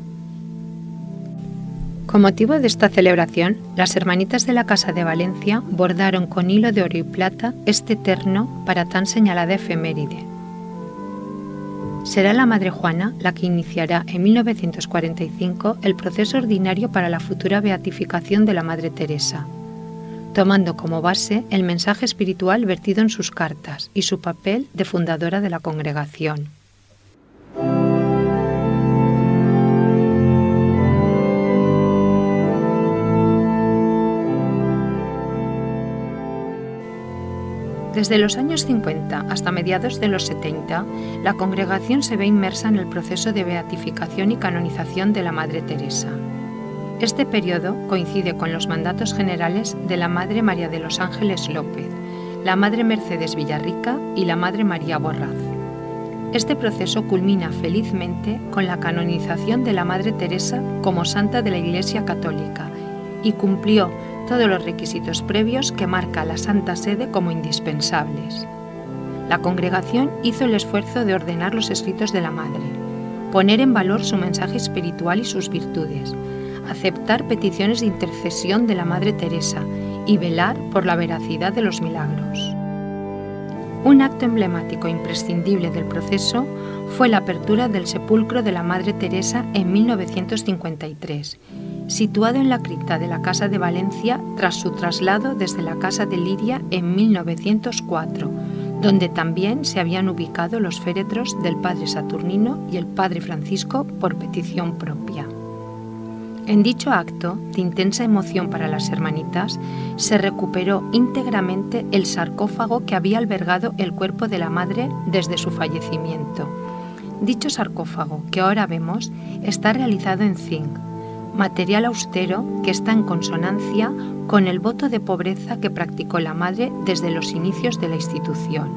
Con motivo de esta celebración, las hermanitas de la Casa de Valencia bordaron con hilo de oro y plata este terno para tan señalada efeméride. Será la Madre Juana la que iniciará en 1945 el proceso ordinario para la futura beatificación de la Madre Teresa, tomando como base el mensaje espiritual vertido en sus cartas y su papel de fundadora de la congregación. Desde los años 50 hasta mediados de los 70, la congregación se ve inmersa en el proceso de beatificación y canonización de la Madre Teresa. Este periodo coincide con los mandatos generales de la Madre María de los Ángeles López, la Madre Mercedes Villarrica y la Madre María Borraz. Este proceso culmina felizmente con la canonización de la Madre Teresa como santa de la Iglesia Católica y cumplió todos los requisitos previos que marca la Santa Sede como indispensables. La congregación hizo el esfuerzo de ordenar los escritos de la Madre, poner en valor su mensaje espiritual y sus virtudes, aceptar peticiones de intercesión de la Madre Teresa y velar por la veracidad de los milagros. Un acto emblemático e imprescindible del proceso fue la apertura del sepulcro de la Madre Teresa en 1953, situado en la cripta de la Casa de Valencia tras su traslado desde la Casa de Liria en 1904, donde también se habían ubicado los féretros del Padre Saturnino y el Padre Francisco por petición propia. En dicho acto, de intensa emoción para las hermanitas, se recuperó íntegramente el sarcófago que había albergado el cuerpo de la Madre desde su fallecimiento. Dicho sarcófago, que ahora vemos, está realizado en zinc, material austero que está en consonancia con el voto de pobreza que practicó la Madre desde los inicios de la institución.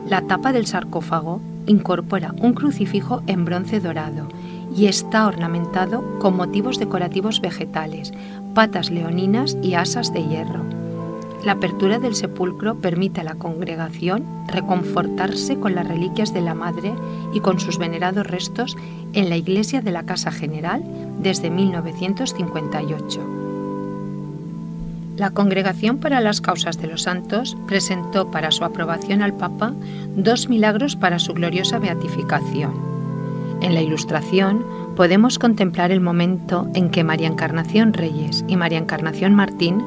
La tapa del sarcófago incorpora un crucifijo en bronce dorado y está ornamentado con motivos decorativos vegetales, patas leoninas y asas de hierro. La apertura del sepulcro permite a la congregación reconfortarse con las reliquias de la Madre y con sus venerados restos en la iglesia de la Casa General desde 1958. La Congregación para las Causas de los Santos presentó para su aprobación al Papa 2 milagros para su gloriosa beatificación. En la ilustración podemos contemplar el momento en que María Encarnación Reyes y María Encarnación Martín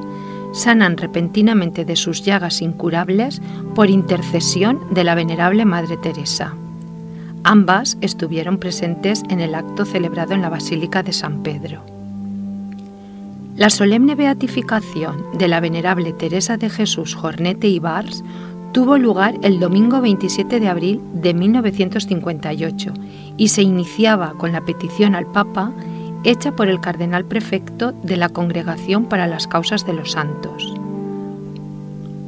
sanan repentinamente de sus llagas incurables por intercesión de la venerable Madre Teresa. Ambas estuvieron presentes en el acto celebrado en la Basílica de San Pedro. La solemne beatificación de la venerable Teresa de Jesús Jornete y Bars tuvo lugar el domingo 27 de abril de 1958 y se iniciaba con la petición al Papa hecha por el cardenal prefecto de la Congregación para las Causas de los Santos.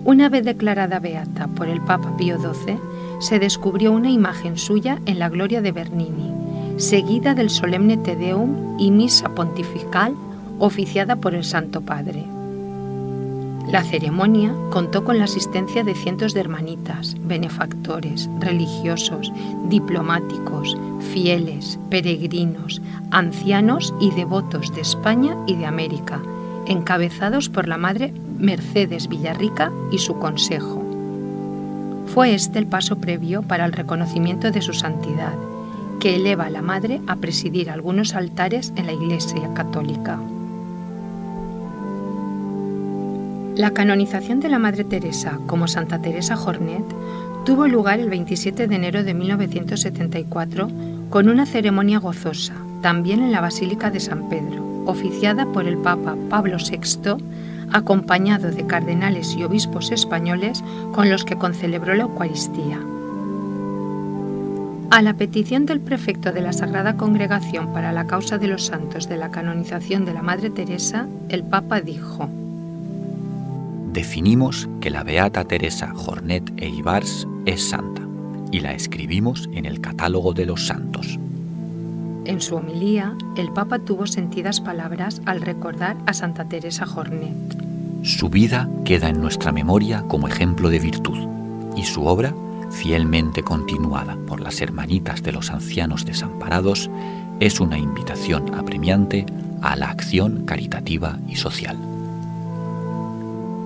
Una vez declarada beata por el Papa Pío XII, se descubrió una imagen suya en la Gloria de Bernini, seguida del solemne Te Deum y misa pontifical oficiada por el Santo Padre. La ceremonia contó con la asistencia de cientos de hermanitas, benefactores, religiosos, diplomáticos, fieles, peregrinos, ancianos y devotos de España y de América, encabezados por la Madre Mercedes Villarrica y su consejo. Fue este el paso previo para el reconocimiento de su santidad, que eleva a la Madre a presidir algunos altares en la Iglesia Católica. La canonización de la Madre Teresa como Santa Teresa Jornet tuvo lugar el 27 de enero de 1974 con una ceremonia gozosa, también en la Basílica de San Pedro, oficiada por el Papa Pablo VI, acompañado de cardenales y obispos españoles con los que concelebró la Eucaristía. A la petición del prefecto de la Sagrada Congregación para la Causa de los Santos de la canonización de la Madre Teresa, el Papa dijo: definimos que la Beata Teresa Jornet e Ibars es santa y la escribimos en el catálogo de los santos. En su homilía, el Papa tuvo sentidas palabras al recordar a Santa Teresa Jornet. Su vida queda en nuestra memoria como ejemplo de virtud y su obra, fielmente continuada por las hermanitas de los ancianos desamparados, es una invitación apremiante a la acción caritativa y social.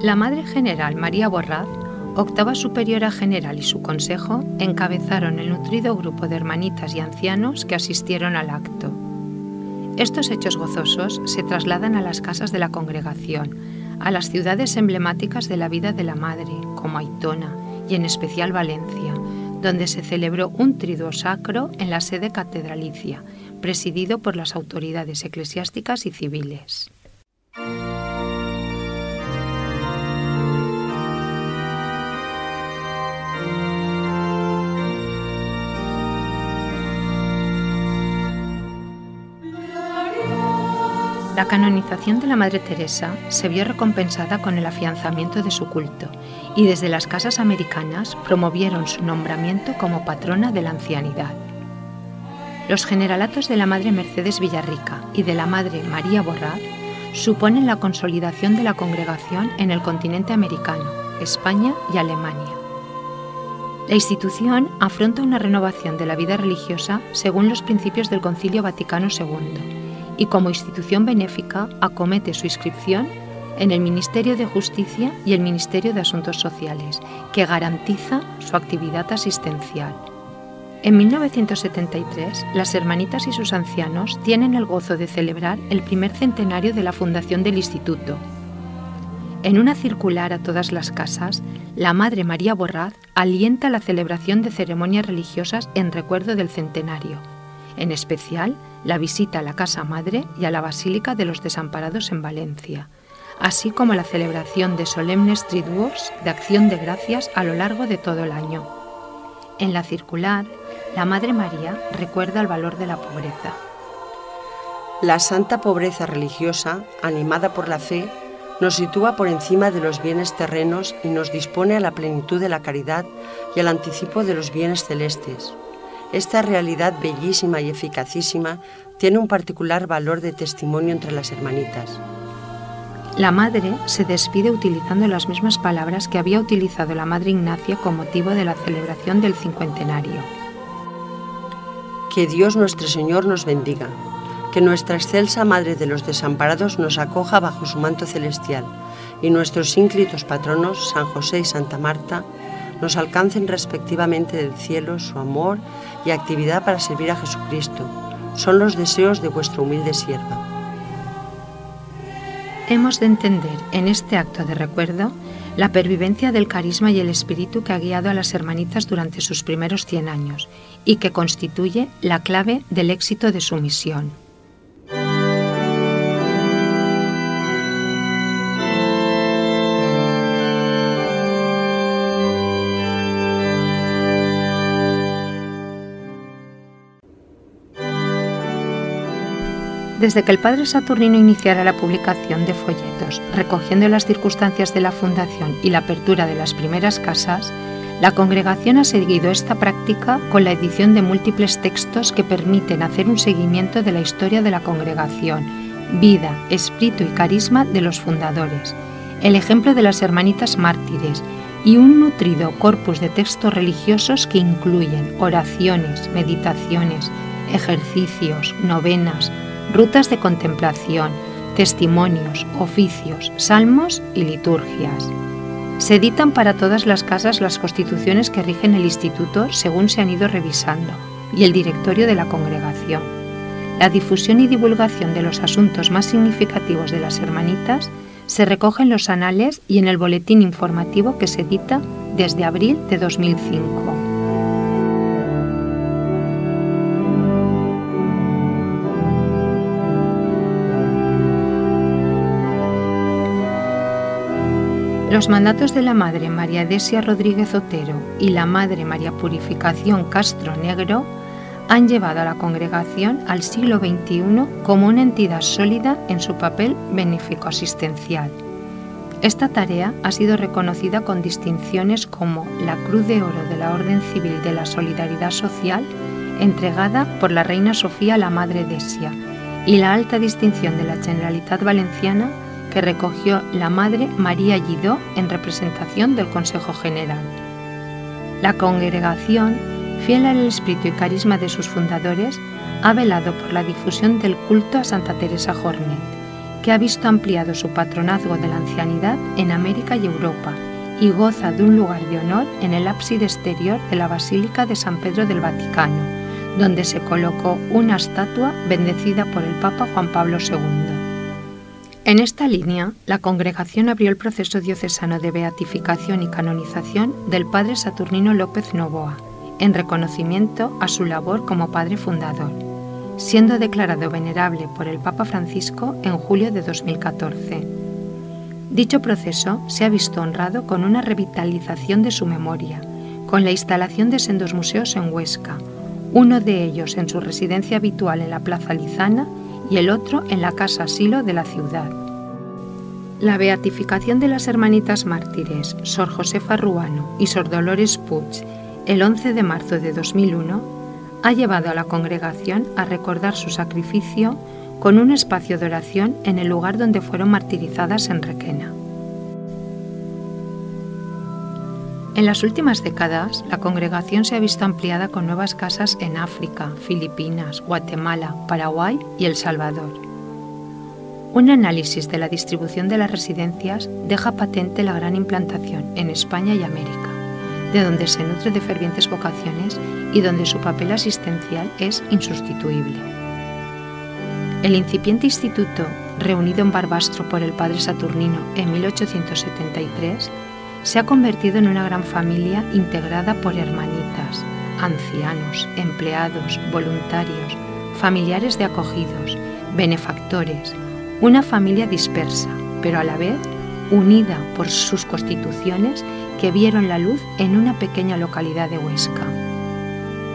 La Madre General María Borraz, octava superiora general y su consejo encabezaron el nutrido grupo de hermanitas y ancianos que asistieron al acto. Estos hechos gozosos se trasladan a las casas de la congregación, a las ciudades emblemáticas de la vida de la Madre, como Aitona y en especial Valencia, donde se celebró un triduo sacro en la sede catedralicia, presidido por las autoridades eclesiásticas y civiles. La canonización de la Madre Teresa se vio recompensada con el afianzamiento de su culto y desde las casas americanas promovieron su nombramiento como patrona de la ancianidad. Los generalatos de la Madre Mercedes Villarrica y de la Madre María Borraz suponen la consolidación de la congregación en el continente americano, España y Alemania. La institución afronta una renovación de la vida religiosa según los principios del Concilio Vaticano II, y como institución benéfica acomete su inscripción en el Ministerio de Justicia y el Ministerio de Asuntos Sociales, que garantiza su actividad asistencial. En 1973, las hermanitas y sus ancianos tienen el gozo de celebrar el primer centenario de la fundación del instituto. En una circular a todas las casas, la Madre María Borraz alienta la celebración de ceremonias religiosas en recuerdo del centenario, en especial la visita a la Casa Madre y a la Basílica de los Desamparados en Valencia, así como la celebración de solemnes triduos de acción de gracias a lo largo de todo el año. En la circular, la Madre María recuerda el valor de la pobreza. La santa pobreza religiosa, animada por la fe, nos sitúa por encima de los bienes terrenos y nos dispone a la plenitud de la caridad y al anticipo de los bienes celestes. Esta realidad bellísima y eficacísima tiene un particular valor de testimonio entre las hermanitas. La Madre se despide utilizando las mismas palabras que había utilizado la Madre Ignacia con motivo de la celebración del cincuentenario. Que Dios nuestro Señor nos bendiga, que nuestra excelsa Madre de los Desamparados nos acoja bajo su manto celestial y nuestros ínclitos patronos, San José y Santa Marta, nos alcancen respectivamente del cielo su amor y actividad para servir a Jesucristo. Son los deseos de vuestra humilde sierva. Hemos de entender en este acto de recuerdo la pervivencia del carisma y el espíritu que ha guiado a las hermanitas durante sus primeros 100 años y que constituye la clave del éxito de su misión. Desde que el padre Saturnino iniciara la publicación de folletos, recogiendo las circunstancias de la fundación y la apertura de las primeras casas, la congregación ha seguido esta práctica con la edición de múltiples textos que permiten hacer un seguimiento de la historia de la congregación, vida, espíritu y carisma de los fundadores, el ejemplo de las hermanitas mártires y un nutrido corpus de textos religiosos que incluyen oraciones, meditaciones, ejercicios, novenas, rutas de contemplación, testimonios, oficios, salmos y liturgias. Se editan para todas las casas las constituciones que rigen el instituto según se han ido revisando y el directorio de la congregación. La difusión y divulgación de los asuntos más significativos de las hermanitas se recoge en los anales y en el boletín informativo que se edita desde abril de 2005. Los mandatos de la Madre María Edesia Rodríguez Otero y la Madre María Purificación Castro Negro han llevado a la congregación al siglo XXI como una entidad sólida en su papel benéfico-asistencial. Esta tarea ha sido reconocida con distinciones como la Cruz de Oro de la Orden Civil de la Solidaridad Social, entregada por la Reina Sofía a la Madre Edesia, y la alta distinción de la Generalitat Valenciana, que recogió la Madre María Lledó en representación del Consejo General. La congregación, fiel al espíritu y carisma de sus fundadores, ha velado por la difusión del culto a Santa Teresa Jornet, que ha visto ampliado su patronazgo de la ancianidad en América y Europa y goza de un lugar de honor en el ábside exterior de la Basílica de San Pedro del Vaticano, donde se colocó una estatua bendecida por el Papa Juan Pablo II. En esta línea, la congregación abrió el proceso diocesano de beatificación y canonización del padre Saturnino López Novoa, en reconocimiento a su labor como padre fundador, siendo declarado venerable por el Papa Francisco en julio de 2014. Dicho proceso se ha visto honrado con una revitalización de su memoria, con la instalación de sendos museos en Huesca, uno de ellos en su residencia habitual en la Plaza Lizana y el otro en la Casa Asilo de la ciudad. La beatificación de las hermanitas mártires Sor Josefa Ruano y Sor Dolores Puig el 11 de marzo de 2001 ha llevado a la congregación a recordar su sacrificio con un espacio de oración en el lugar donde fueron martirizadas en Requena. En las últimas décadas, la congregación se ha visto ampliada con nuevas casas en África, Filipinas, Guatemala, Paraguay y El Salvador. Un análisis de la distribución de las residencias deja patente la gran implantación en España y América, de donde se nutre de fervientes vocaciones y donde su papel asistencial es insustituible. El incipiente instituto, reunido en Barbastro por el padre Saturnino en 1873, se ha convertido en una gran familia integrada por hermanitas, ancianos, empleados, voluntarios, familiares de acogidos, benefactores, una familia dispersa, pero a la vez unida por sus constituciones que vieron la luz en una pequeña localidad de Huesca.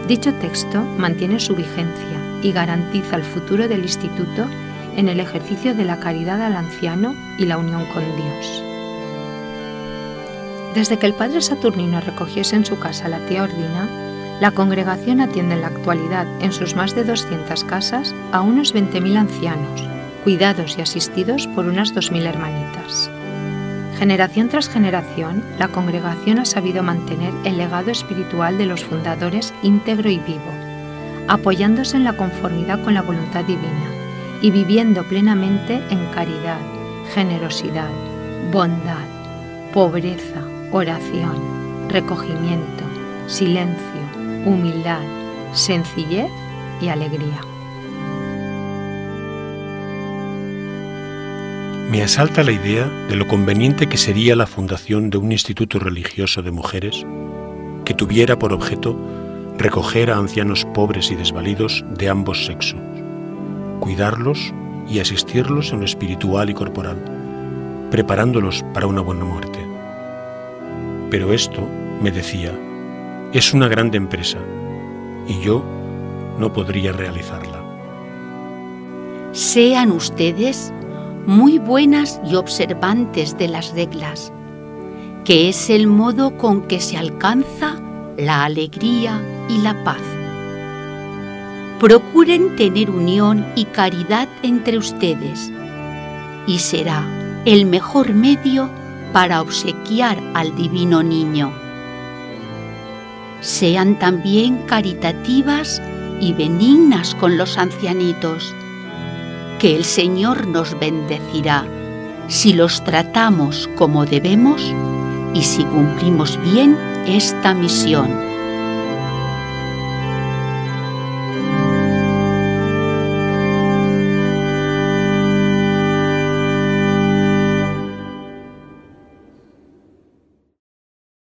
Dicho texto mantiene su vigencia y garantiza el futuro del instituto en el ejercicio de la caridad al anciano y la unión con Dios. Desde que el padre Saturnino recogiese en su casa la tía Ordina, la congregación atiende en la actualidad en sus más de 200 casas a unos 20.000 ancianos, cuidados y asistidos por unas 2.000 hermanitas. Generación tras generación, la congregación ha sabido mantener el legado espiritual de los fundadores íntegro y vivo, apoyándose en la conformidad con la voluntad divina y viviendo plenamente en caridad, generosidad, bondad, pobreza, oración, recogimiento, silencio, humildad, sencillez y alegría. Me asalta la idea de lo conveniente que sería la fundación de un instituto religioso de mujeres que tuviera por objeto recoger a ancianos pobres y desvalidos de ambos sexos, cuidarlos y asistirlos en lo espiritual y corporal, preparándolos para una buena muerte. Pero esto, me decía, es una grande empresa y yo no podría realizarla. Sean ustedes muy buenas y observantes de las reglas, que es el modo con que se alcanza la alegría y la paz. Procuren tener unión y caridad entre ustedes, y será el mejor medio para obsequiar al divino niño. Sean también caritativas y benignas con los ancianitos, que el Señor nos bendecirá si los tratamos como debemos y si cumplimos bien esta misión.